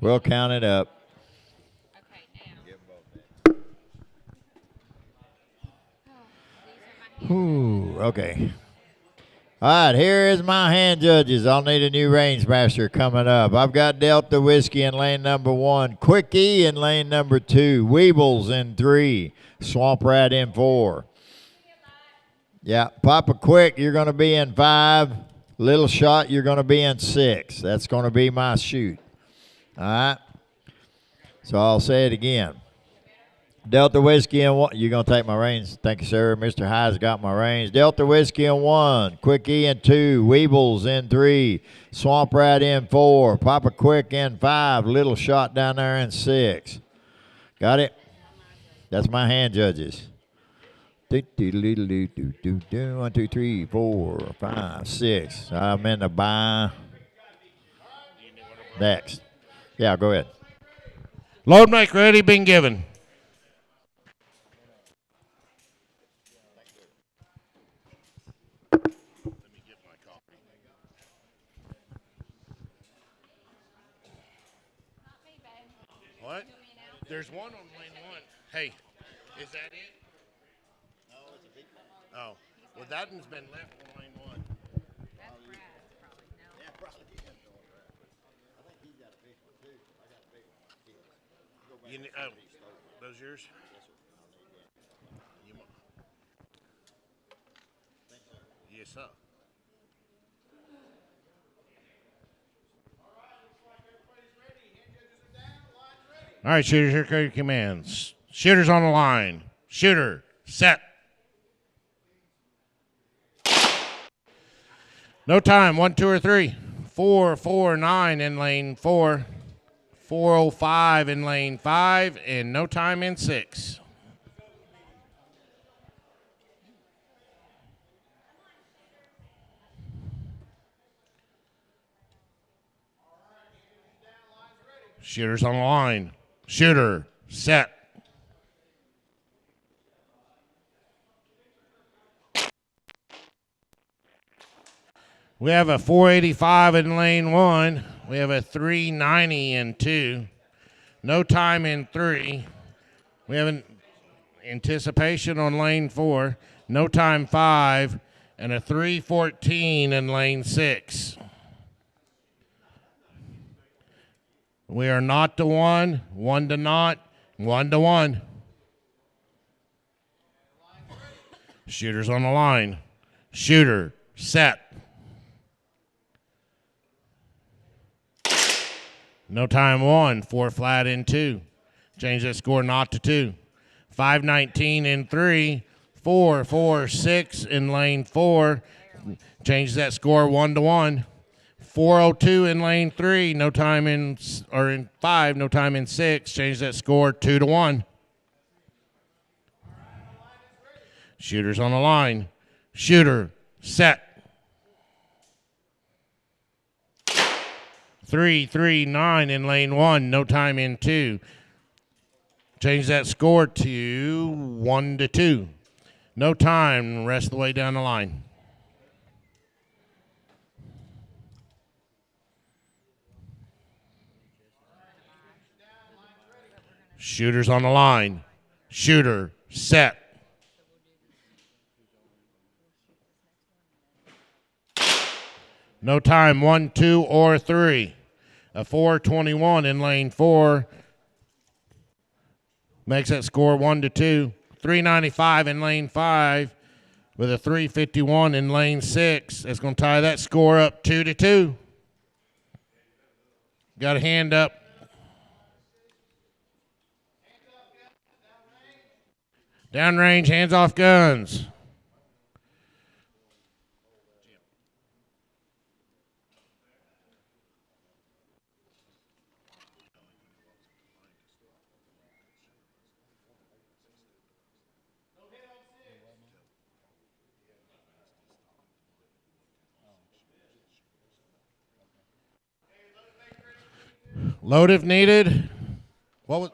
We'll count it up. Okay, now. These are my Ooh, okay. All right, here is my hand judges. I'll need a new range master coming up. I've got Delta Whiskey in lane number 1, Quickie in lane number 2, Weebles in 3, Swamp Rat in 4. Yeah, Papa Quick, you're going to be in 5. Little Shot, you're going to be in 6. That's going to be my shoot. All right. So I'll say it again. Delta Whiskey in 1. You're going to take my reins. Thank you, sir. Mr. High's got my reins. Delta Whiskey in 1. Quickie in 2. Weebles in 3. Swamp Rat in 4. Papa Quick in 5. Little Shot down there in 6. Got it? That's my hand judges. 1, 2, 3, 4, 5, 6. I'm in the buy. Next. Yeah, go ahead. Load make ready, been given. What? There's one on lane 1. Hey, is that it? No, it's a big one. Oh, well, that one's been left on lane 1. That's Brad, probably. No. Yeah, probably. I think he's got a big one, too. I got a big one. Those yours? Yes, sir. All right, shooters, here are your commands. Shooters on the line. Shooter, set. No time, 1, 2, or 3. 4, 4, 9 in lane 4. 405 in lane 5, and no time in 6. Shooters on the line. Shooter, set. We have a 485 in lane 1. We have a 390 in 2. No time in 3. We have an anticipation on lane 4. No time 5. And a 314 in lane 6. We are not to 1, 1 to not, 1 to 1. Shooters on the line. Shooter, set. No time 1, 4 flat in 2. Change that score not to 2. 519 in 3. 4, 4, 6 in lane 4. Change that score 1 to 1. 402 in lane 3, no time in 5, no time in 6. Change that score 2 to 1. Shooters on the line. Shooter, set. 339 in lane 1, no time in 2. Change that score to 1 to 2. No time, rest of the way down the line. Shooters on the line. Shooter, set. No time, 1, 2, or 3. A 421 in lane 4. Makes that score 1 to 2. 395 in lane 5 with a 351 in lane 6. That's going to tie that score up 2 to 2. Got a hand up. Downrange, hands off guns. Load if needed. What was?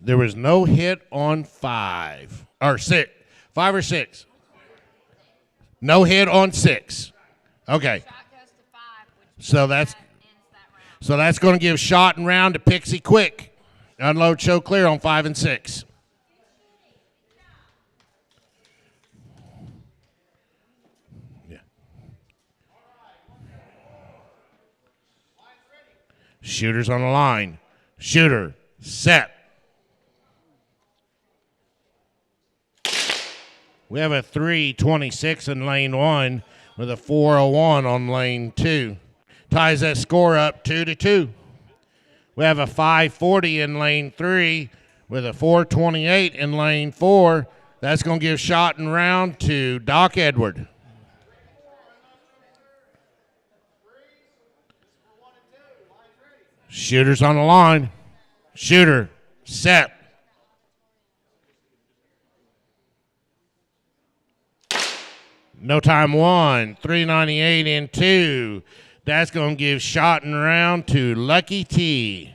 There was no hit on 5 or 6. 5 or 6. No hit on 6. Okay. Shot goes to 5, which So that's ends that round. going to give shot and round to Pixie Quick. Unload, show clear on 5 and 6. Yeah. Shooters on the line. Shooter, set. We have a 326 in lane 1 with a 401 on lane 2. Ties that score up 2-2. We have a 540 in lane 3 with a 428 in lane 4. That's going to give shot and round to Doc Edward. Shooters on the line. Shooter, set. No time 1, 398 in 2. That's going to give shot and round to Lucky T.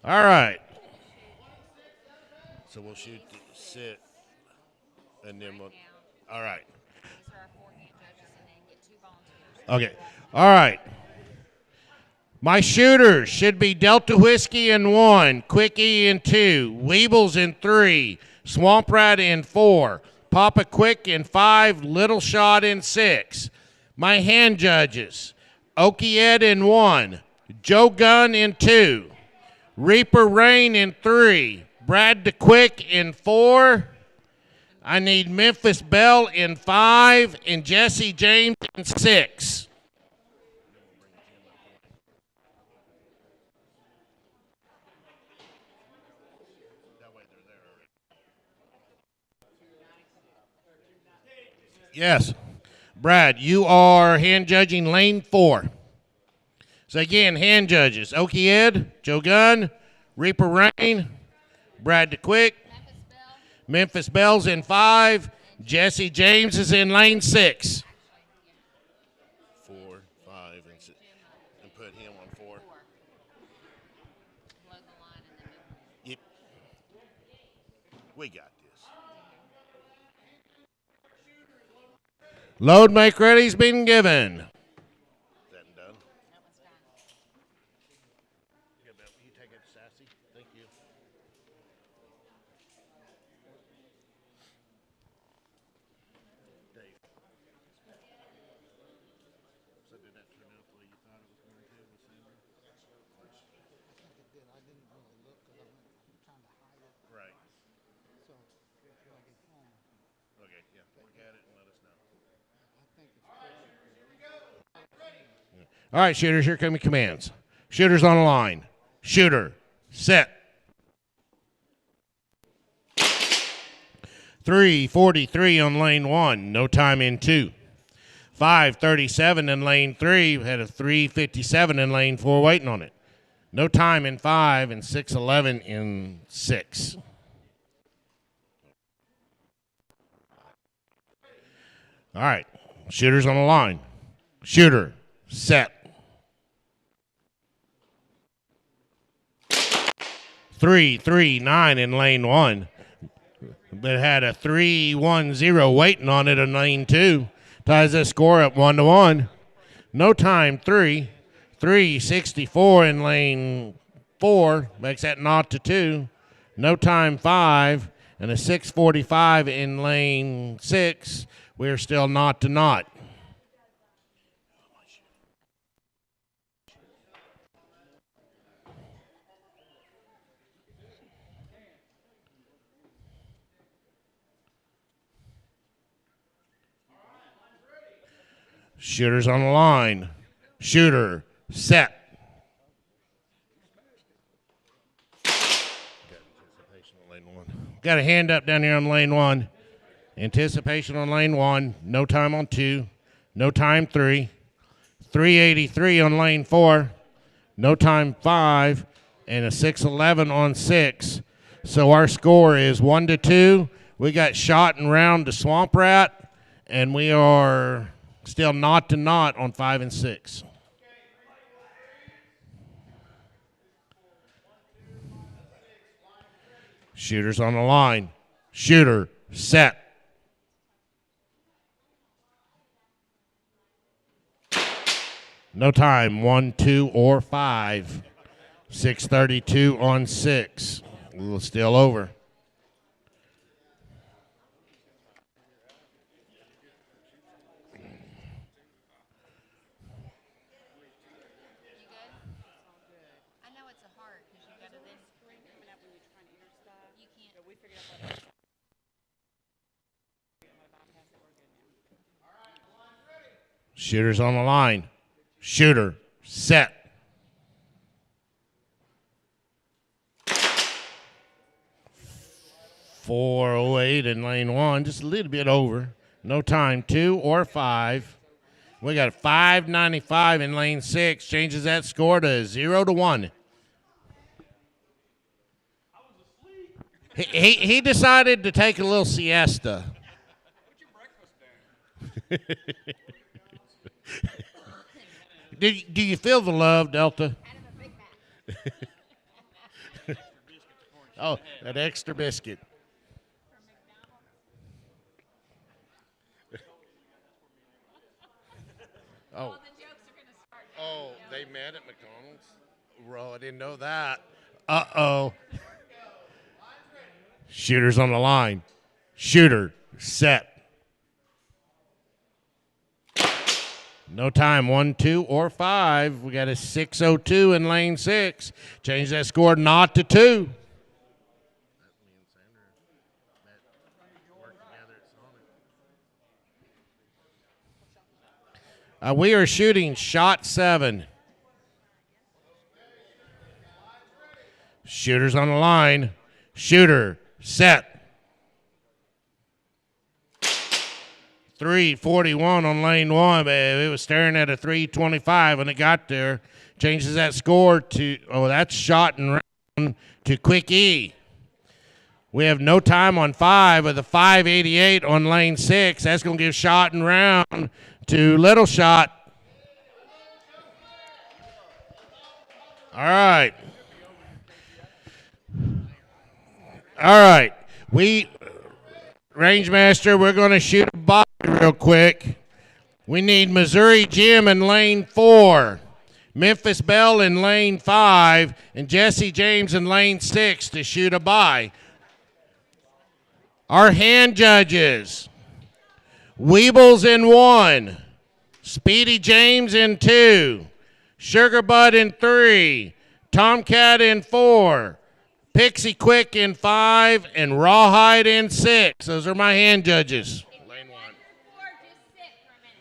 All right. So we'll shoot the sit, and then we'll. All right. These are our 4 hand judges, and then get 2 volunteers. Okay. All right. My shooters should be Delta Whiskey in 1, Quickie in 2, Weebles in 3, Swamp Rat in 4, Papa Quick in 5, Little Shot in 6. My hand judges, Okie Ed in 1, Joe Gunn in 2, Reaper Rain in 3, Brad the Quick in 4. I need Memphis Bell in 5 and Jesse James in 6. Yes. Brad, you are hand judging lane 4. So again, hand judges. Okie Ed, Joe Gunn, Reaper Rain, Brad the Quick, Memphis Bell's in 5, Jesse James is in lane 6. 4, 5, and 6. And put him on 4. Load the line in the middle. Yep. We got this. Load make ready's been given. Is that done? That one's done. You take it, Sassy. Thank you. Dave. So did that turn out the way you thought it was going to with Sandra? Right. Okay, yeah. Look at it and let us know. All right, shooters, here come your commands. Shooters on the line. Shooter, set. 343 on lane 1, no time in 2. 537 in lane 3, had a 357 in lane 4 waiting on it. No time in 5 and 611 in 6. All right, shooters on the line. Shooter, set. 339 in lane 1, but had a 310 waiting on it in lane 2. Ties the score up 1-1. No time 3. 364 in lane 4 makes that 0-2. No time 5 and a 645 in lane 6. We're still 0-0. Shooters on the line. Shooter, set. Got a hand up down here on lane 1. Anticipation on lane 1. No time on 2. No time 3. 383 on lane 4. No time 5. And a 611 on 6. So our score is 1-2. We got shot and round to Swamp Rat. And we are still 0-0 on 5 and 6. Shooter's on the line. Shooter, set. No time. 1, 2, or 5. 6:32 on 6. Still over. I know it's a heart because you got to then coming up when you're trying to enter stuff. You can't. We figured out that. Shooter's on the line. Shooter, set. .408 in lane 1, just a little bit over. No time, 2 or 5. We got 5.95 in lane 6. Changes that score to 0-1. He decided to take a little siesta. Do you feel the love, Delta? Oh, that extra biscuit. Oh. Oh, they met at McDonald's? Bro, I didn't know that. Uh-oh. Shooter's on the line. Shooter, set. No time, 1, 2, or 5. We got a 6:02 in lane 6. Change that score not to 2. We are shooting shot 7. Shooter's on the line. Shooter, set. 3:41 on lane 1, but it was staring at a 3:25 when it got there. Changes that score to, that's shot and round to Quick E. We have no time on 5 with a 5:88 on lane 6. That's going to give shot and round to Little Shot. All right. Rangemaster, we're going to shoot a body real quick. We need Missouri Jim in lane 4, Memphis Bell in lane 5, and Jesse James in lane 6 to shoot a bye. Our hand judges: Weebles in 1, Speedy James in 2, Sugar Bud in 3, Tomcat in 4, Pixie Quick in 5, and Rawhide in 6. Those are my hand judges. Lane 1.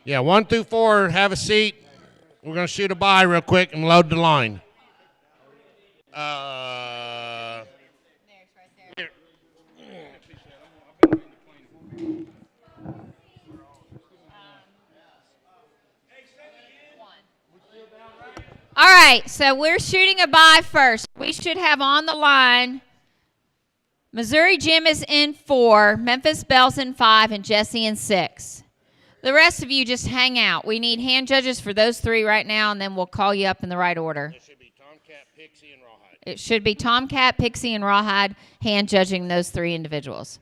Yeah, 1 through 4, have a seat. We're going to shoot a bye real quick and load the line. All right, so we're shooting a bye first. We should have on the line Missouri Jim is in 4, Memphis Bell's in 5, and Jesse in 6. The rest of you just hang out. We need hand judges for those 3 right now, and then we'll call you up in the right order. It should be Tomcat, Pixie, and Rawhide. It should be Tomcat, Pixie, and Rawhide hand judging those 3 individuals.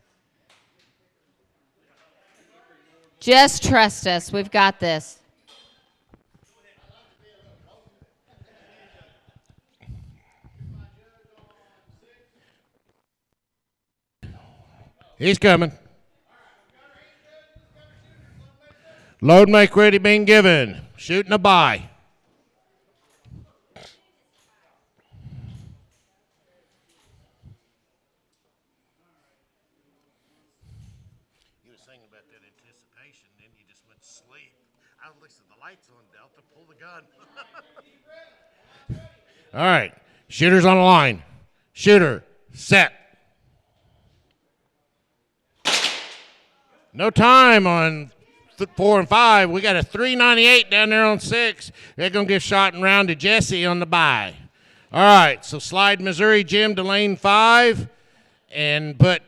Just trust us. We've got this. He's coming. Load, make ready, being given. Shooting a bye. You were saying about that anticipation, then you just went to sleep. I was listening to the lights on, Delta. Pull the gun. All right. Shooter's on the line. Shooter, set. No time on 4 and 5. We got a 3.98 down there on 6. They're going to give shot and round to Jesse on the bye. All right, so slide Missouri Jim to lane 5 and put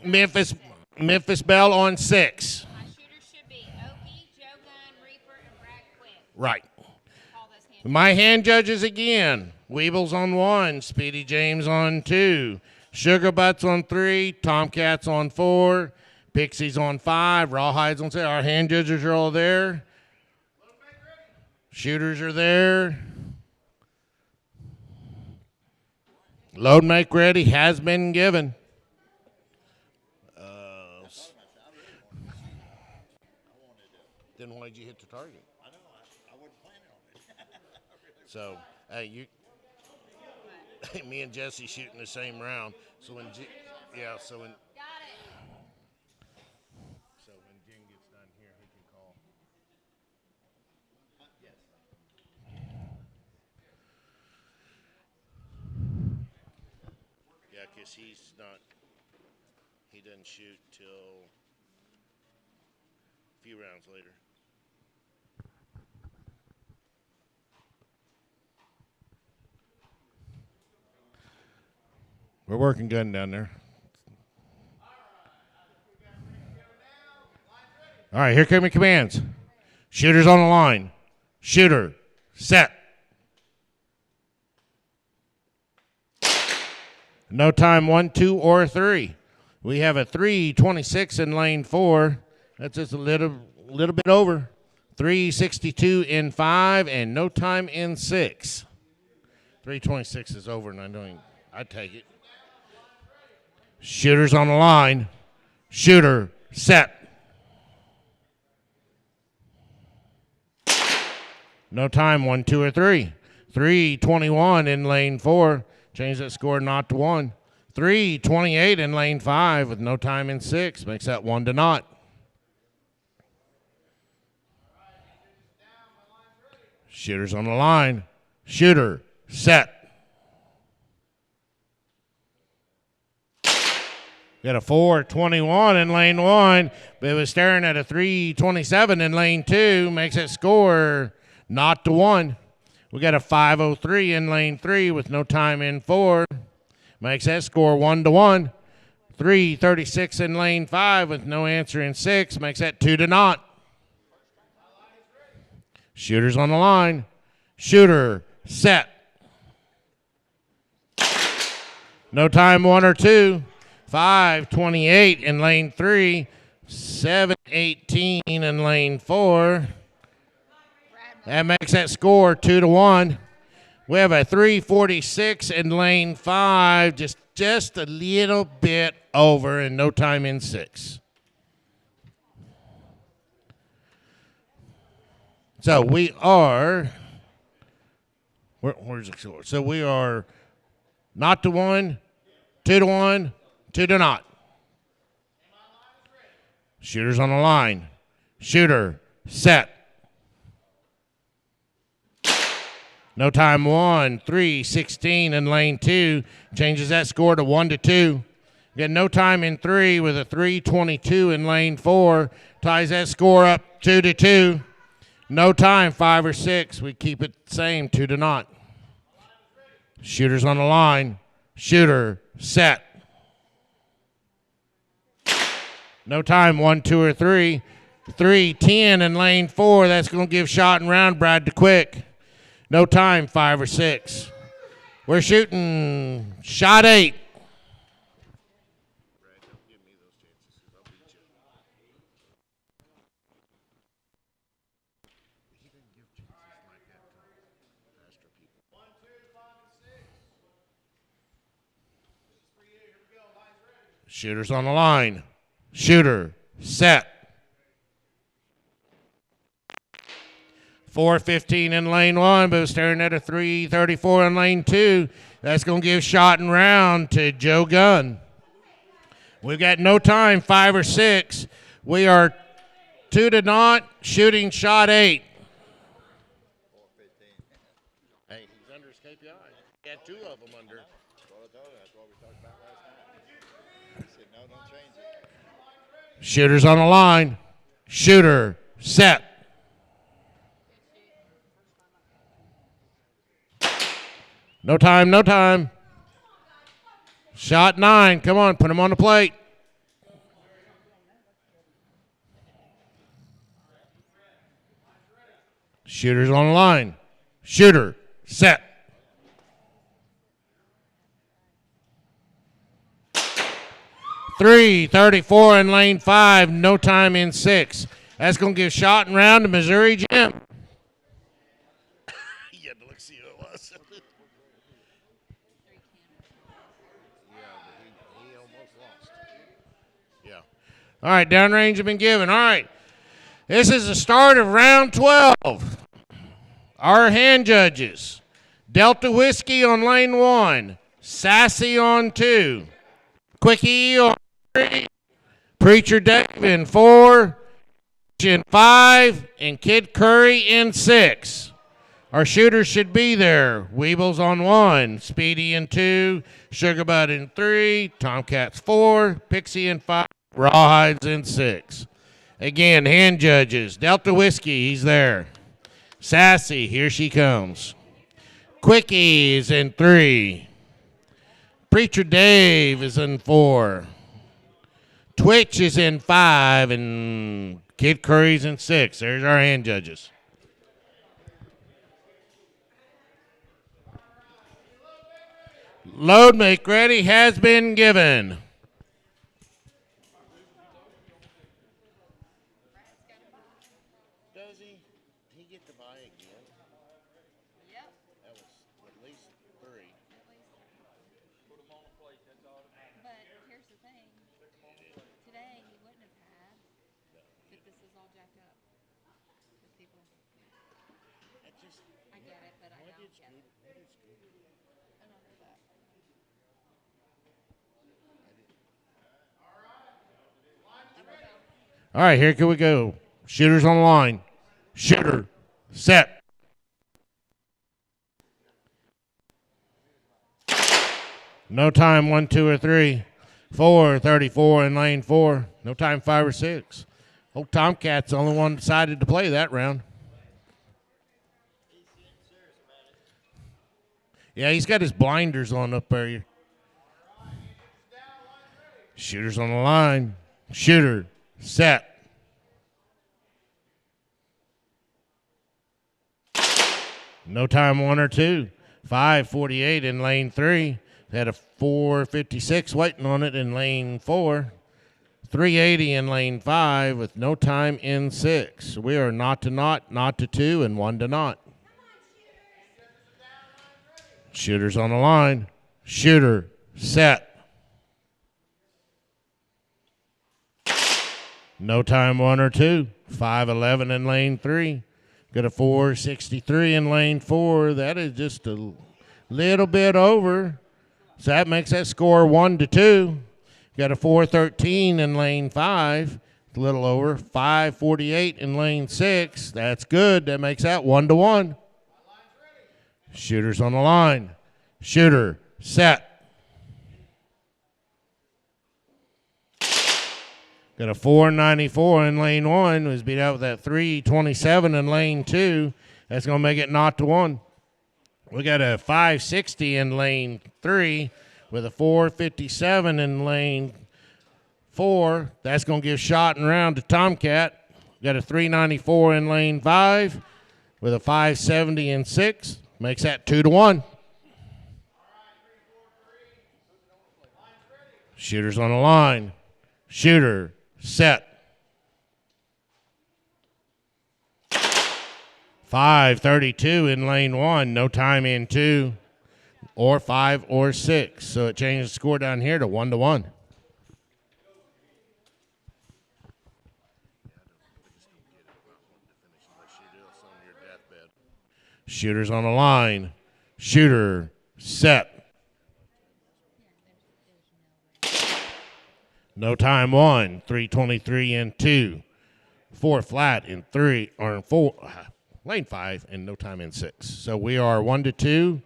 Memphis Bell on 6. My shooters should be Okie, Joe Gunn, Reaper, and Brad Quinn. Right. Call those hand My hand judges again. Weebles on 1, Speedy James on 2, Sugar Butts on 3, Tomcats on 4, Pixies on 5, Rawhides on 6. Our hand judges are all there. Shooters are there. Load make ready has been given. Then why did you hit the target? I know. I wasn't planning on it. So, hey, me and Jesse shooting the same round. So when, so when Jen gets done here, he can call. Yeah, because he doesn't shoot till a few rounds later. We're working gun down there. All right, here come your commands. Shooters on the line. Shooter, set. No time, 1, 2, or 3. We have a 3:26 in lane 4. That's just a little bit over. 3:62 in 5, and no time in 6. 3:26 is over, and I'd take it. Shooters on the line. Shooter, set. No time, 1, 2, or 3. 3:21 in lane 4. Change that score not to 1. 3:28 in lane 5 with no time in 6. Makes that 1-0. Shooters on the line. Shooter, set. Got a 4:21 in lane 1, but it was staring at a 3:27 in lane 2. Makes that score not to 1. We got a 5:03 in lane 3 with no time in 4. Makes that score 1-1. 3:36 in lane 5 with no answer in 6. Makes that 2-0. Shooters on the line. Shooter, set. No time, 1 or 2. 5:28 in lane 3. 7:18 in lane 4. That makes that score 2-1. We have a 3:46 in lane 5, just a little bit over, and no time in 6. So we are, where's the score? So we are not to 1, 2-1, 2-0. Shooters on the line. Shooter, set. No time, 1, 3:16 in lane 2. Changes that score to 1-2. Got no time in 3 with a 3:22 in lane 4. Ties that score up 2-2. No time, 5 or 6. We keep it the same, 2-0. Shooters on the line. Shooter, set. No time, 1, 2, or 3. 3:10 in lane 4. That's going to give shot and round Brad to Quick. No time, 5 or 6. We're shooting shot 8. Shooters on the line. Shooter, set. 4:15 in lane 1, but staring at a 3:34 in lane 2. That's going to give shot and round to Joe Gunn. We've got no time, 5 or 6. We are 2-0, shooting shot 8. Hey, he's under his KPI. He had 2 of them under. That's what we talked about last night. He said, no, don't change it. Shooters on the line. Shooter, set. No time, no time. Shot 9. Come on, put him on the plate. Shooters on the line. Shooter. Set. Three, 34 in lane 5, no time in 6. That's going to give shot and round to Missouri Jim. You had to look see who it was. He almost lost. Yeah. All right, downrange have been given. All right. This is the start of round 12. Our hand judges. Delta Whiskey on lane 1. Sassy on 2. Quickie on 3. Preacher Dave in 4. In 5. And Kid Curry in 6. Our shooters should be there. Weebles on 1. Speedy in 2. Sugarbud in 3. Tomcats 4. Pixie in 5. Rawhides in 6. Again, hand judges. Delta Whiskey, he's there. Sassy, here she comes. Quickie is in 3. Preacher Dave is in 4. Twitch is in 5. And Kid Curry's in 6. There's our hand judges. Load make ready has been given. Does he? He get to buy again? Yep. That was at least 3. But here's the thing. Today he wouldn't have had if this is all jacked up. The people. I get it, but I don't get it. I don't know that. All right, here we go. Shooters on the line. Shooter. Set. No time, 1, 2, or 3. 4, 34 in lane 4. No time, 5 or 6. Old Tomcat's the only one decided to play that round. Yeah, he's got his blinders on up there. Shooters on the line. Shooter. Set. No time, 1 or 2. 5:48 in lane 3. Had a 4:56 waiting on it in lane 4. 3:80 in lane 5 with no time in 6. We are not to not, not to 2, and 1 to not. Shooters on the line. Shooter. Set. No time, 1 or 2. 5:11 in lane 3. Got a 4:63 in lane 4. That is just a little bit over. So that makes that score 1 to 2. Got a 4:13 in lane 5. A little over. 5:48 in lane 6. That's good. That makes that 1 to 1. Shooters on the line. Shooter. Set. Got a 4:94 in lane 1. Was beat out with that 3:27 in lane 2. That's going to make it 0 to 1. We got a 5:60 in lane 3 with a 4:57 in lane 4. That's going to give shot and round to Tomcat. Got a 3:94 in lane 5 with a 5:70 in 6. Makes that 2 to 1. Shooters on the line. Shooter. Set. 5:32 in lane 1. No time in 2 or 5 or 6. So it changes the score down here to 1 to 1. Shooters on the line. Shooter. Set. No time, 1. 3:23 in 2. 4 flat in 3 or in 4. Lane 5 and no time in 6. So we are 1 to 2.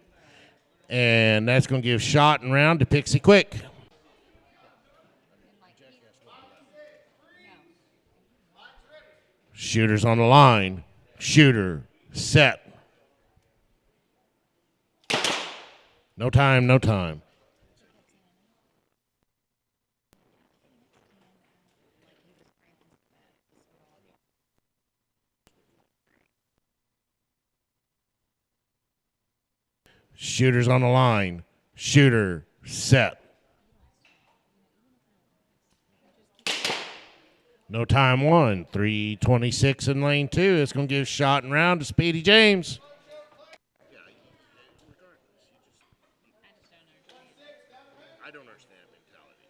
And that's going to give shot and round to Pixie Quick. Shooters on the line. Shooter. Set. No time, no time. Shooters on the line. Shooter, set. No time one. 3:26 in lane 2. It's going to give shot and round to Speedy James. I don't understand mentality.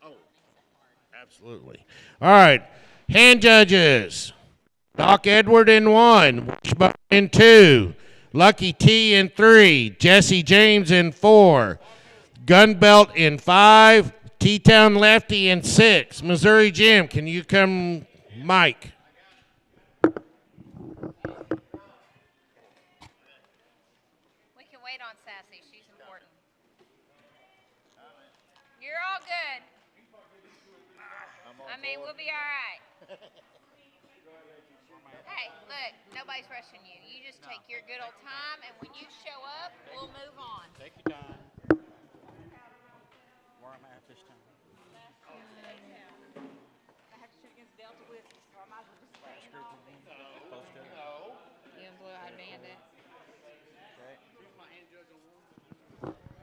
Oh, absolutely. All right. Hand judges. Doc Edward in 1. Wishbone in 2. Lucky T in 3. Jesse James in 4. Gunbelt in 5. T-Town Lefty in 6. Missouri Jim, can you come, Mike? We can wait on Sassy. She's important. You're all good. I mean, we'll be all right. Hey, look, nobody's rushing you. You just take your good old time, and when you show up, we'll move on. Take your time. Where am I at this time? You and Blue-Eyed Bandit.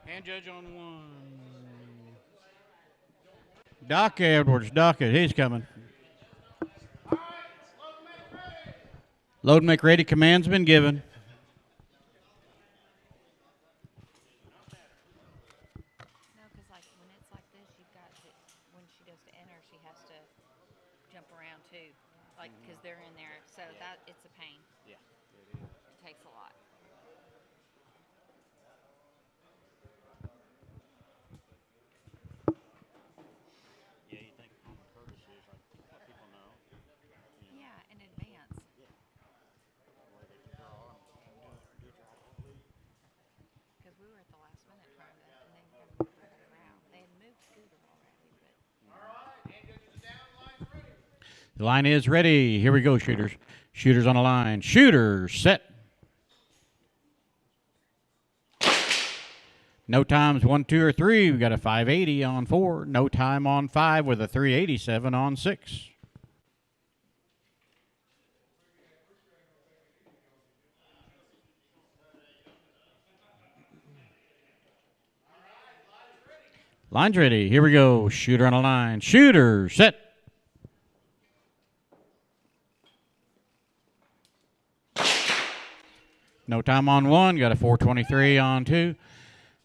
Hand judge on 1. Doc Edwards, he's coming. Load and make ready. Command's been given. No, because like when it's like this, you've got to, when she goes to enter, she has to jump around too, like because they're in there. So that it's a pain. Yeah. It takes a lot. Yeah, you think common courtesy is like let people know. Yeah, in advance. Because we were at the last minute trying to, and then kind of move it around. They had moved Scooter already, but. The line is ready. Here we go, shooters. Shooters on the line. Shooters set. No times 1, 2, or 3. We got a 580 on 4. No time on 5 with a 387 on 6. Line's ready. Here we go. Shooter on the line. Shooter set. No time on 1. Got a 423 on 2.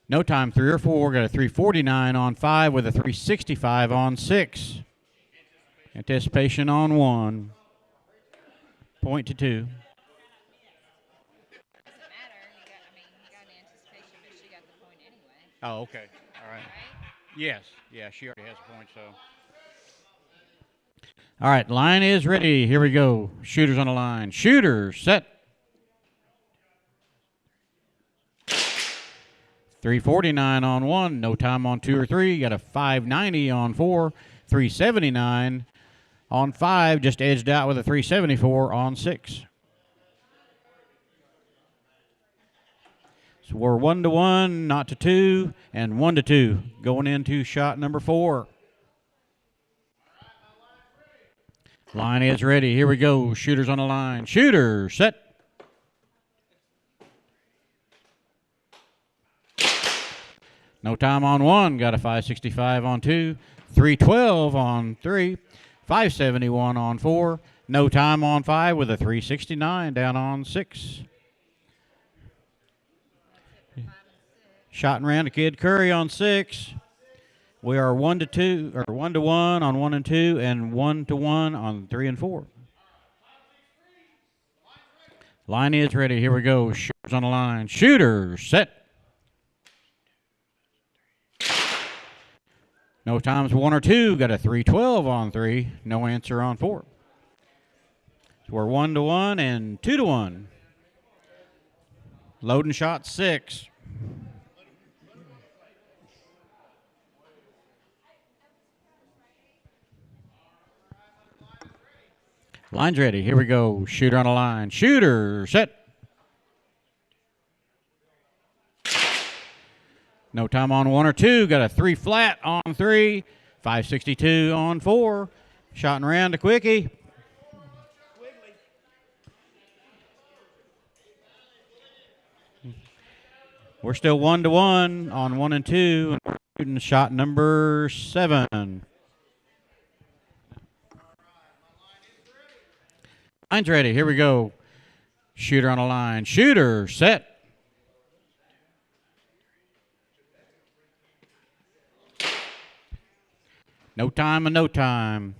No time 3 or 4. Got a 349 on 5 with a 365 on 6. Anticipation on 1. Point to 2. Doesn't matter. He got an anticipation, but she got the point anyway. Oh, okay. All right. Right? Yes. Yeah, she already has a point, so. All right, line is ready. Here we go. Shooters on the line. Shooters set. 349 on 1, no time on 2 or 3. Got a 590 on 4, 379 on 5. Just edged out with a 374 on 6. So we're 1-1, not to 2, and 1-2 going into shot number 4. Line is ready. Here we go. Shooters on the line. Shooter set. No time on 1. Got a 565 on 2. 312 on 3. 571 on 4. No time on 5 with a 369 down on 6. Shot and ran to Kid Curry on 6. We are 1-2 or 1-1 on 1 and 2, and 1-1 on 3 and 4. Line is ready. Here we go. Shooters on the line. Shooters set. No times 1 or 2. Got a 312 on 3. No answer on 4. So we're 1-1 and 2-1. Loading shot 6. Line's ready. Here we go. Shooter on the line. Shooter set. No time on 1 or 2. Got a 3 flat on 3. 562 on 4. Shot and ran to Quickie. We're still 1-1 on 1 and 2. And we're shooting shot number 7. Line's ready. Here we go. Shooter on a line. Shooter, set. No time and no time.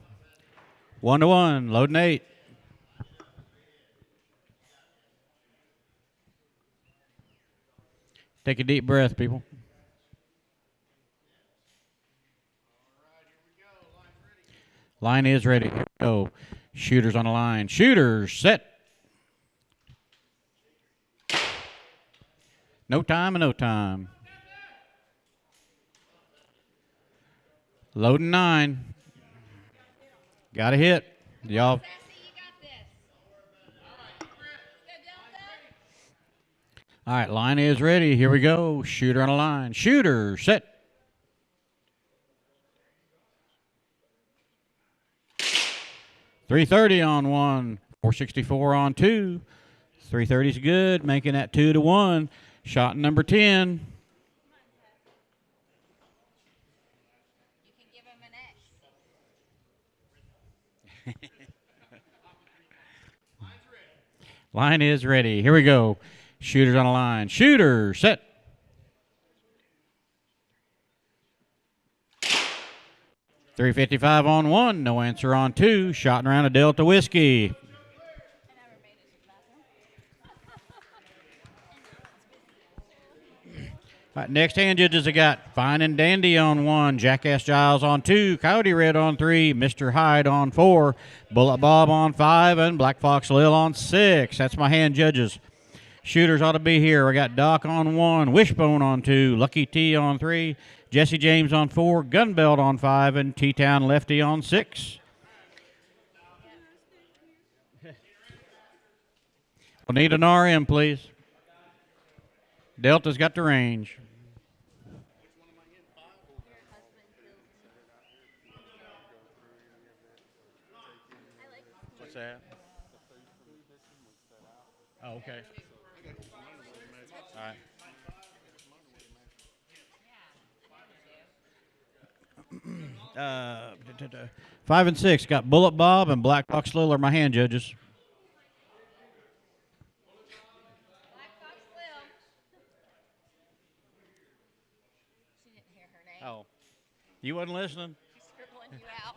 1-1. Loading 8. Take a deep breath, people. Line is ready. Here we go. Shooters on the line. Shooters, set. No time and no time. Loading 9. Got a hit. Y'all. All right, line is ready. Here we go. Shooter on a line. Shooter, set. .330 on 1. 464 on 2. 330 is good, making that 2-1. Shot number 10. You can give him an X. Line is ready. Here we go. Shooters on the line. Shooter, set. .355 on 1. No answer on 2. Shotting around a Delta Whiskey. All right, next hand judges have got Fine and Dandy on 1, Jackass Giles on 2, Coyote Red on 3, Mr. Hyde on 4, Bullet Bob on 5, and Black Fox Lil on 6. That's my hand judges. Shooters ought to be here. I got Doc on 1, Wishbone on 2, Lucky T on 3, Jesse James on 4, Gunbelt on 5, and T-Town Lefty on 6. We'll need an RM, please. Delta's got the range. What's that? Oh, okay. All right. 5 and 6 got Bullet Bob and Black Fox Lil are my hand judges. Black Fox Lil. She didn't hear her name. Oh, you wasn't listening? She's scribbling you out.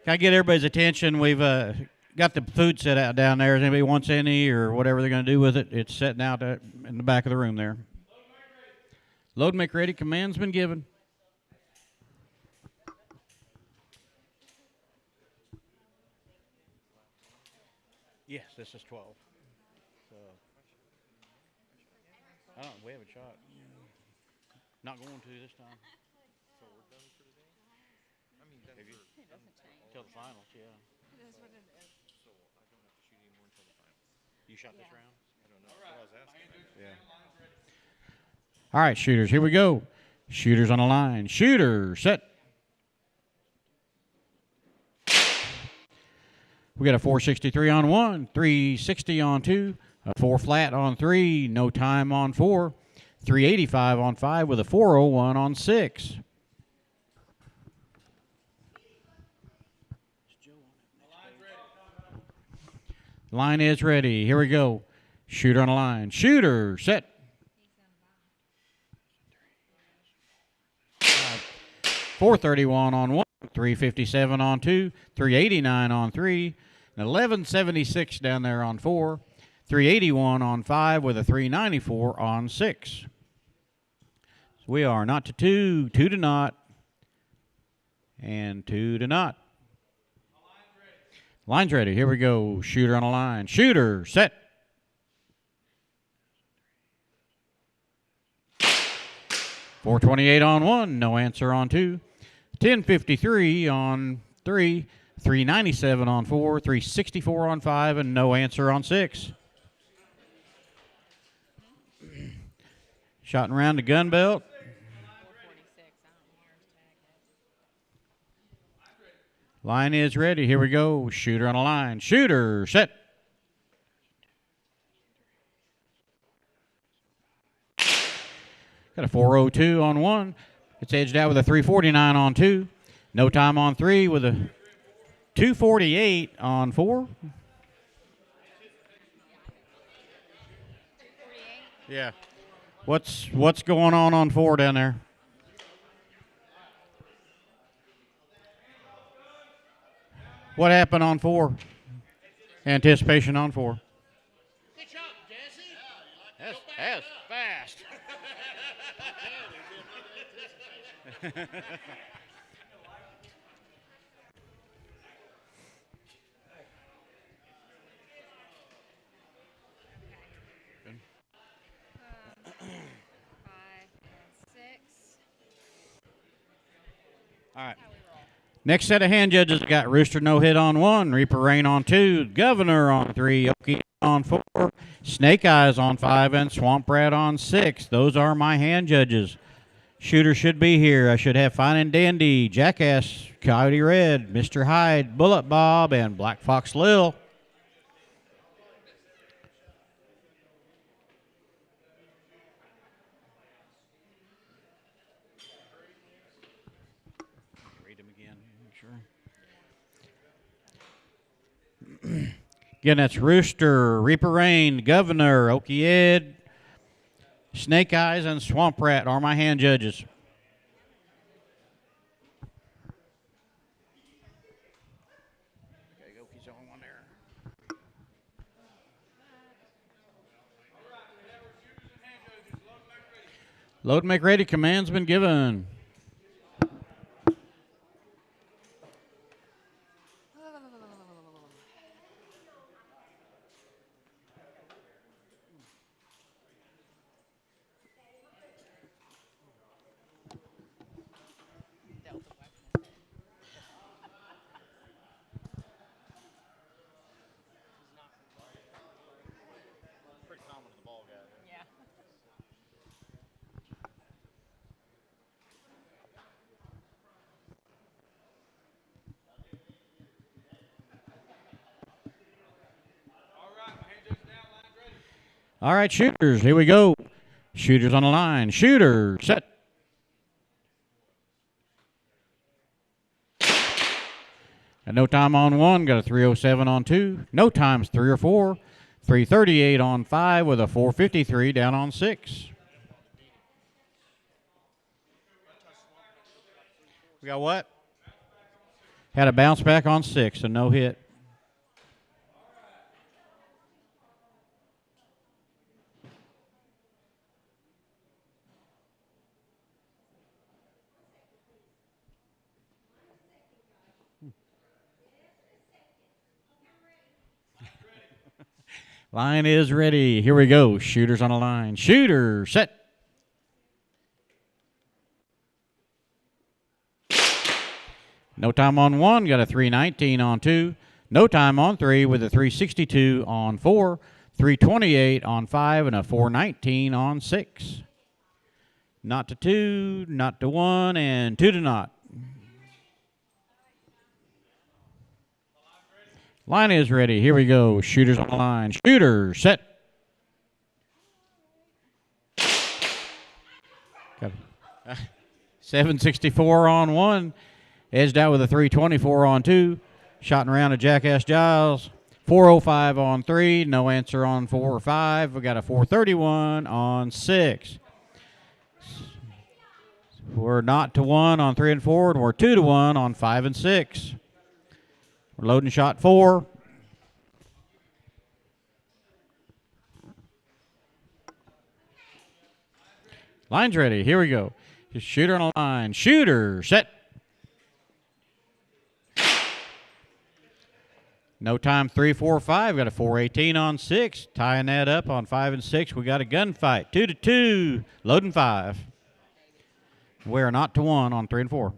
Can I get everybody's attention? We've got the food set out down there. If anybody wants any or whatever they're going to do with it, it's sitting out in the back of the room there. Load make ready. Command's been given. Yes, this is 12. So, I don't. We have a shot. Not going to this time. So we're done for today. I mean, done for until the finals. Yeah. It is what it is. So I don't have to shoot anymore until the finals. You shot this round? I don't know. Right. I was asking. Yeah. All right, shooters. Here we go. Shooters on the line. Shooter, set. We got a 463 on 1, 360 on 2, a 4 flat on 3, no time on 4, 385 on 5 with a 401 on 6. Line is ready. Here we go. Shooter on the line. Shooter, set. 431 on 1, 357 on 2, 389 on 3, and 1176 down there on 4, 381 on 5 with a 394 on 6. So we are not to 2, 2 to not, and 2 to not. Line's ready. Here we go. Shooter on the line. Shooter, set. .428 on 1, no answer on 2. 1053 on 3, 397 on 4, 364 on 5, and no answer on 6. Shot around the gun belt. 446. I don't know where his tag is. Line is ready. Here we go. Shooter on the line. Shooter, set. Got a 402 on 1. It's edged out with a 349 on 2. No time on 3 with a 248 on 4. Yeah. What's going on 4 down there? What happened on 4? Anticipation on 4. That's fast. All right. Next set of hand judges got Rooster no hit on 1, Reaper Rain on 2, Governor on 3, Okie on 4, Snake Eyes on 5, and Swamp Rat on 6. Those are my hand judges. Shooter should be here. I should have Fine and Dandy, Jackass, Coyote Red, Mr. Hyde, Bullet Bob, and Black Fox Lil. Read them again. Sure. Again, that's Rooster, Reaper Rain, Governor, Okie Ed, Snake Eyes, and Swamp Rat are my hand judges. Okay, Okie's the only one there. Load and make ready. Command's been given. All right, shooters, here we go. Shooters on the line. Shooter, set. Got no time on 1, got a 307 on 2. No times 3 or 4. 338 on 5 with a 453 down on 6. We got what? Had a bounce back on 6, a no hit. Line is ready. Here we go. Shooters on the line. Shooter, set. No time on 1. Got a 319 on 2. No time on 3 with a 362 on 4. 328 on 5 and a 419 on 6. Not to 2, not to 1, and 2 to not. Line is ready. Here we go. Shooters on the line. Shooter, set. Got 764 on 1. Edged out with a 324 on 2. Shot and around a Jackass Giles. 405 on 3. No answer on 4 or 5. We got a 431 on 6. We're not to 1 on 3 and 4, and we're 2 to 1 on 5 and 6. We're loading shot 4. Line's ready. Here we go. Just shooter on the line. Shooter, set. No time 3, 4, 5. Got a 418 on 6. Tying that up on 5 and 6. We got a gunfight. 2 to 2. Loading 5. We're not to 1 on 3 and 4.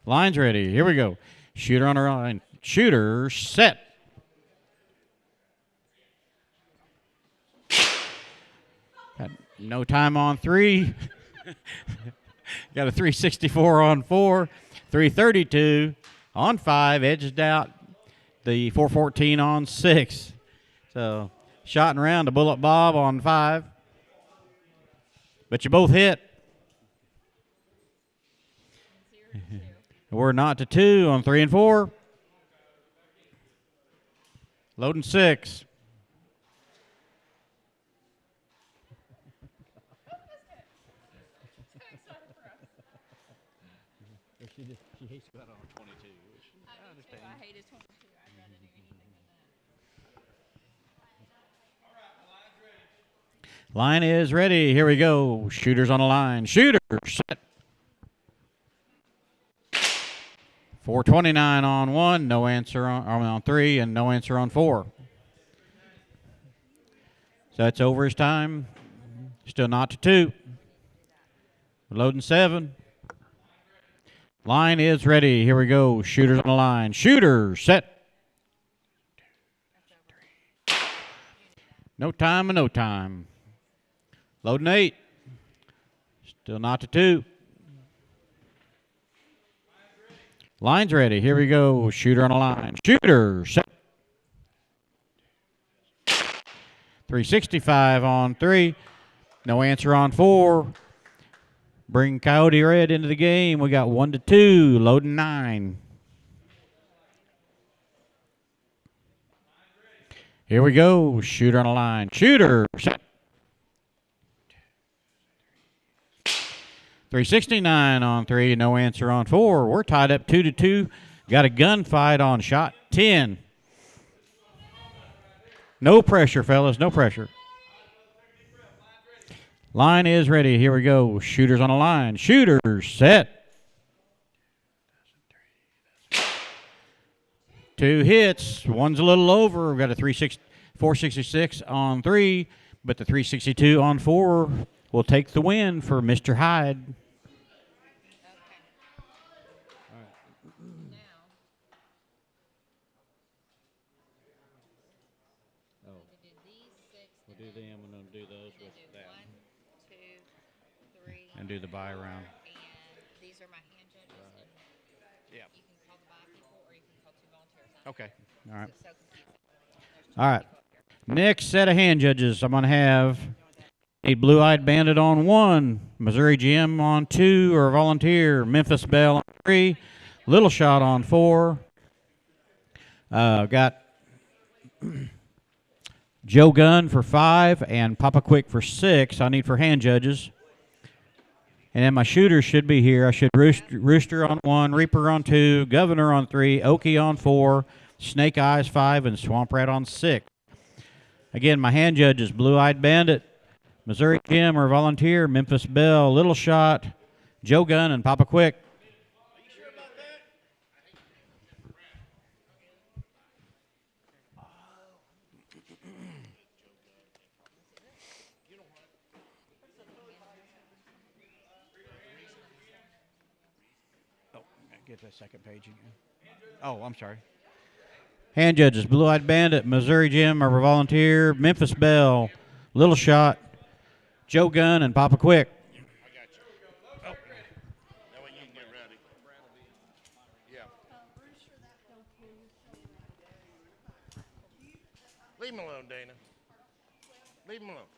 Line's ready. Here we go. Shooter on the line. Shooter, set. Got no time on 3. Got a 364 on 4. 332 on 5, edged out the 414 on 6. So shot and round to Bullet Bob on 5. But you both hit. We're not to 2 on 3 and 4. Loading 6. She hates to go out on 22. I understand. I hated 22. I'd rather do anything than that. Line is ready. Here we go. Shooters on the line. Shooter set. 429 on 1, no answer on 3, and no answer on 4. So that's over his time. Still not to 2. Loading 7. Line is ready. Here we go. Shooters on the line. Shooter set. No time and no time. Loading 8. Still not to 2. Line's ready. Here we go. Shooter on the line. Shooter set. 365 on 3. No answer on 4. Bring Coyote Red into the game. We got 1 to 2. Loading 9. Here we go. Shooter on the line. Shooter set. 369 on 3. No answer on 4. We're tied up 2 to 2. Got a gunfight on shot 10. No pressure, fellas. No pressure. Line is ready. Here we go. Shooters on the line. Shooters set. 2 hits. One's a little over. We've got a 466 on 3, but the 362 on 4 will take the win for Mr. Hyde. We'll do them and then do those with that. 1, 2, 3. And do the buy around. And these are my hand judges. Right. And Yeah. you can call the buy people or you can call 2 volunteers. Okay. All right. So, All right. Next set of hand judges, I'm going to have a Blue-Eyed Bandit on 1, Missouri Jim on 2, or Volunteer, Memphis Belle on 3, Little Shot on 4. Got Joe Gunn for 5 and Papa Quick for 6. I need for hand judges. And then my shooters should be here. I should Rooster on 1, Reaper on 2, Governor on 3, Okie on 4, Snake Eyes 5, and Swamp Rat on 6. Again, my hand judges, Blue-Eyed Bandit, Missouri Jim or Volunteer, Memphis Belle, Little Shot, Joe Gunn, and Papa Quick. Get that second page again. Oh, I'm sorry. Hand judges, Blue-Eyed Bandit, Missouri Jim or Volunteer, Memphis Belle, Little Shot, Joe Gunn, and Papa Quick. I got you. Oh. That way you can get ready. Yeah. Leave him alone, Dana. Leave him alone.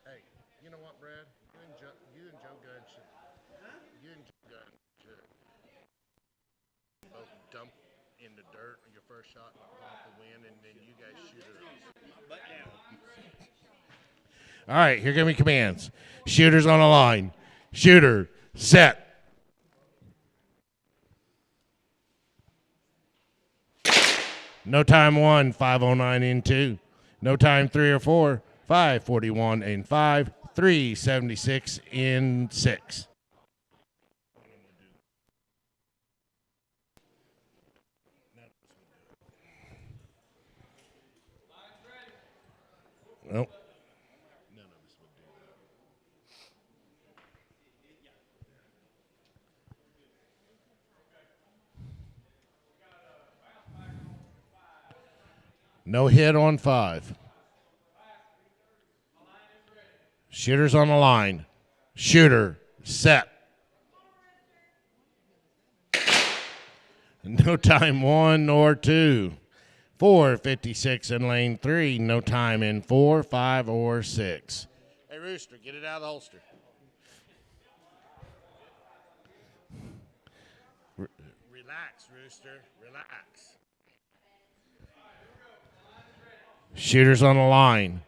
Hey, you know what, Brad? You and Joe Gunn should both dump in the dirt on your first shot and pop the win, and then you guys shoot it. All right, here come your commands. Shooters on the line. Shooter, set. No time 1, 509 in 2. No time 3 or 4, 541 in 5, 376 in 6. Nope. None of us would do No hit on 5. Shooters on the line. Shooter, set. No time 1 nor 2. 4:56 in lane 3. No time in 4, 5, or 6. Hey, Rooster, get it out of the holster. Relax, Rooster. Relax. Shooters on the line.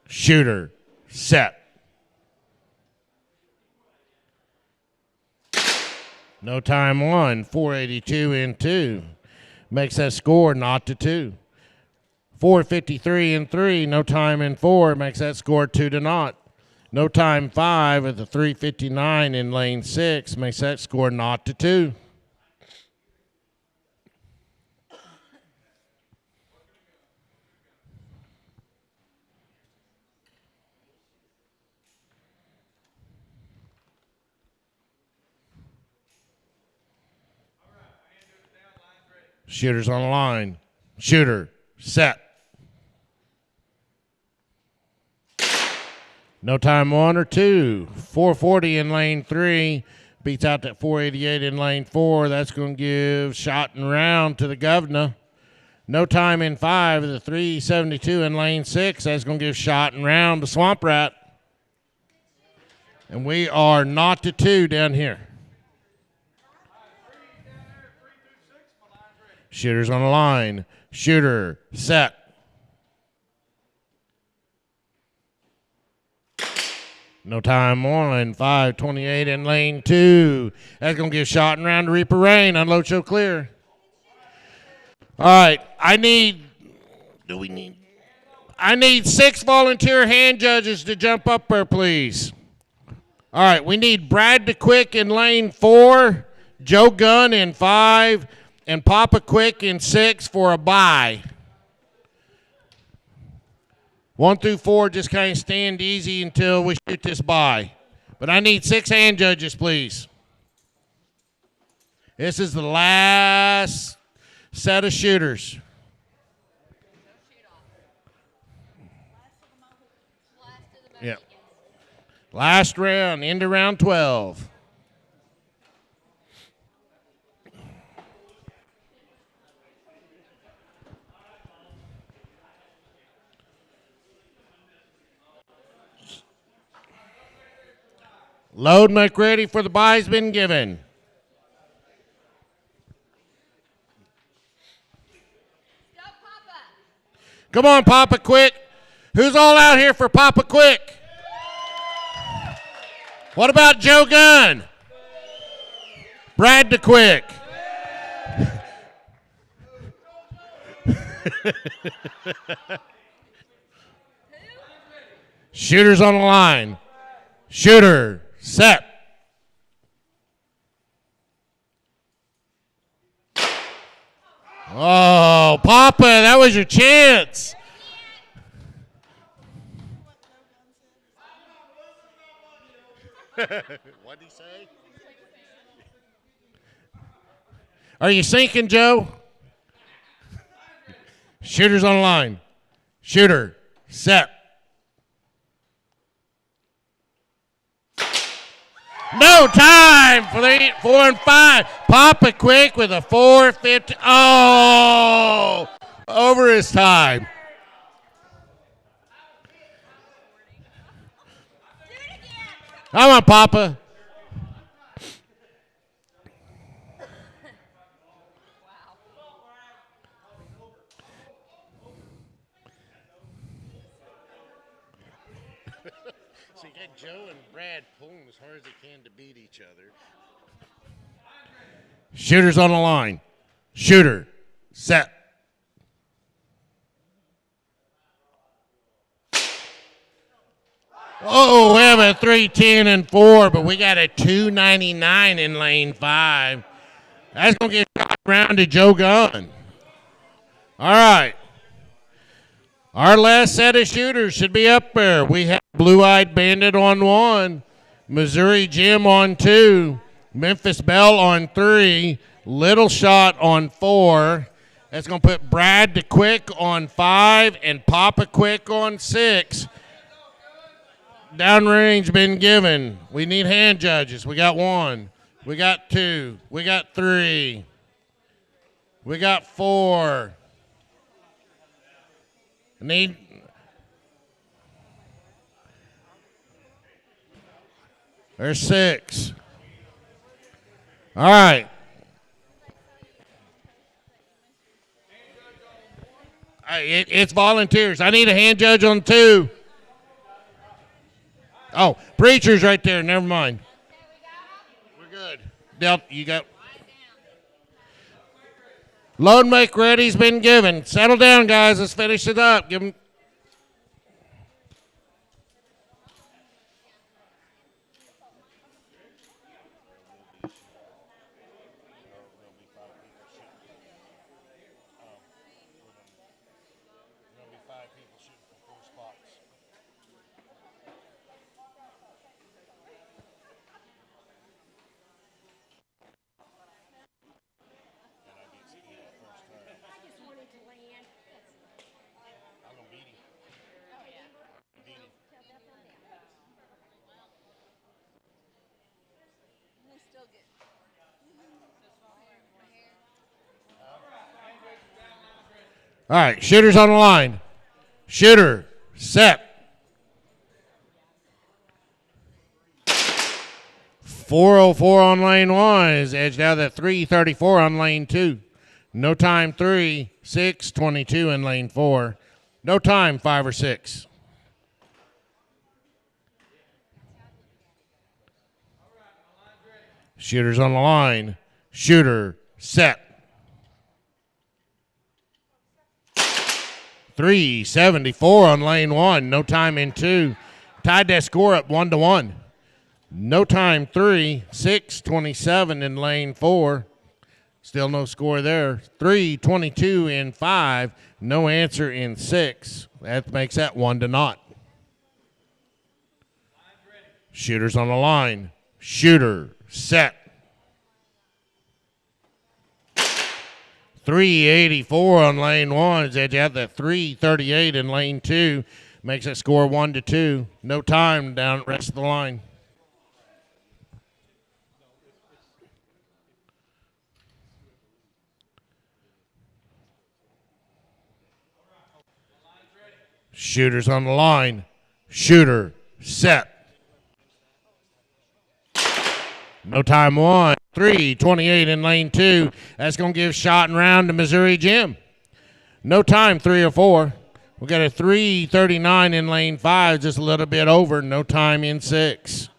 Shooter, set. No time 1, 4:82 in 2. Makes that score not to 2. 4:53 in 3, no time in 4. Makes that score 2-0. No time 5 at the 3:59 in lane 6. Makes that score not to 2. Shooters on the line. Shooter, set. No time 1 or 2. 4:40 in lane 3. Beats out that 4:88 in lane 4. That's going to give shot and round to the governor. No time in 5 at the 3:72 in lane 6. That's going to give shot and round to Swamp Rat. And we are not to 2 down here. Shooters on the line. Shooter, set. No time 1, 5:28 in lane 2. That's going to give shot and round to Reaper Rain. Unload, show, clear. All right, I need 6 volunteer hand judges to jump up there, please. All right, we need Brad DeQuick in lane 4, Joe Gunn in 5, and Papa Quick in 6 for a bye. 1 through 4, just kind of stand easy until we shoot this bye. But I need 6 hand judges, please. This is the last set of shooters. Yeah. Last round, into round 12. Load McReady for the bye's been given. Go, Papa. Come on, Papa Quick. Who's all out here for Papa Quick? What about Joe Gunn? Brad DeQuick. Shooters on the line. Shooter, set. Oh, Papa, that was your chance. What did he say? Are you sinking, Joe? Shooters on the line. Shooter, set. No time for the 4 and 5. Papa Quick with a 4:50. Oh, over his time. Come on, Papa. So you got Joe and Brad pulling as hard as they can to beat each other. Shooters on the line. Shooter, set. Oh, we have a 3:10 and 4, but we got a 2:99 in lane 5. That's going to get shot around to Joe Gunn. All right. Our last set of shooters should be up there. We have Blue-Eyed Bandit on 1, Missouri Jim on 2, Memphis Belle on 3, Little Shot on 4, That's going to put Brad the Quick on 5 and Papa Quick on 6. Downrange been given. We need hand judges. We got 1. We got 2. We got 3. We got 4. Need. There's 6. All right. It's volunteers. I need a hand judge on 2. Oh, Preacher's right there. Never mind. We're good. Del, you got. Load make ready's been given. Settle down, guys. Let's finish it up. Give them. All right, shooters on the line. Shooter, set. 404 on lane 1 is edged out at 334 on lane 2. No time 3, 622 in lane 4. No time 5 or 6. Shooters on the line. Shooter, set. 374 on lane 1. No time in 2. Tied that score up 1-1. No time 3. 627 in lane 4. Still no score there. 322 in 5. No answer in 6. That makes that 1-0. Shooters on the line. Shooter, set. 384 on lane 1 is edge out that 338 in lane 2. Makes that score 1-2. No time down the rest of the line. Shooters on the line. Shooter, set. No time 1. 328 in lane 2. That's going to give shot and round to Missouri Jim. No time 3 or 4. We got a 339 in lane 5, just a little bit over. No time in 6.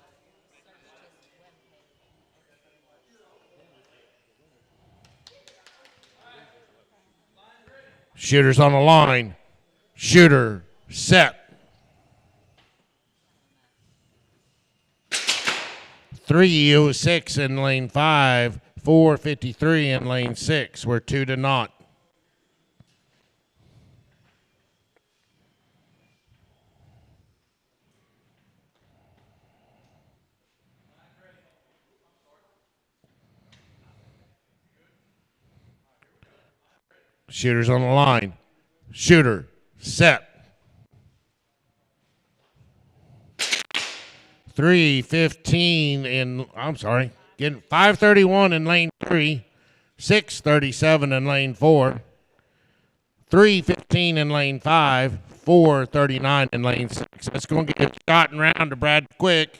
Shooters on the line. Shooter, set. 306 in lane 5, 453 in lane 6. We're 2-0. Shooters on the line. Shooter, set. 315 in, getting 531 in lane 3, 637 in lane 4, 315 in lane 5, 439 in lane 6. That's going to get a shot and round to Brad Quick,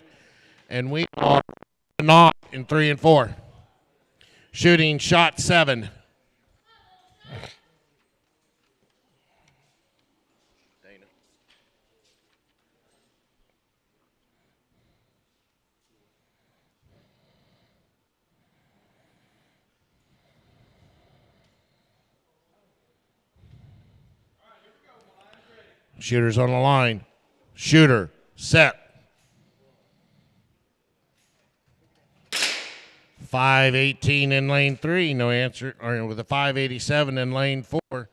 and we are not in 3 and 4. Shooting shot 7. Shooters on the line. Shooter, set. 518 in lane 3, no answer. Or with a 587 in lane 4.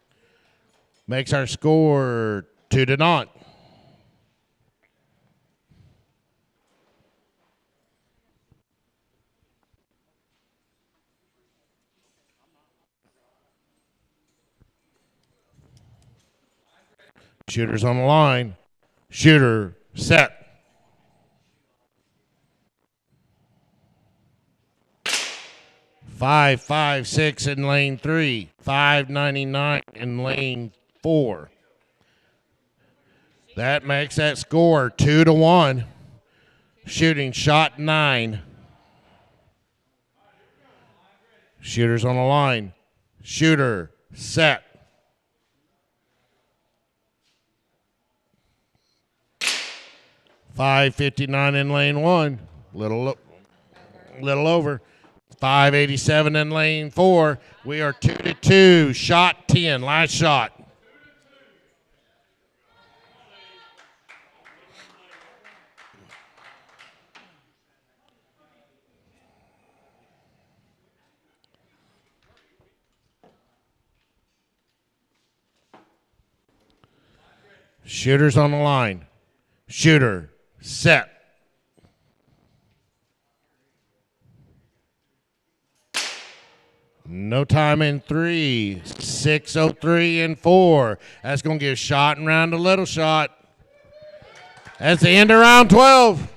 Makes our score 2-0. Shooter's on the line. Shooter, set. Five, 5-6 in lane 3. 5.99 in lane 4. That makes that score 2-1. Shooting shot 9. Shooter's on the line. Shooter, set. $5.59 in lane 1. Little over. 5.87 in lane 4. We are 2-2. Shot 10. Last shot. Shooter's on the line. Shooter, set. No time in 3. 6:03 in 4. That's going to give shot and round a little shot. That's the end of round 12.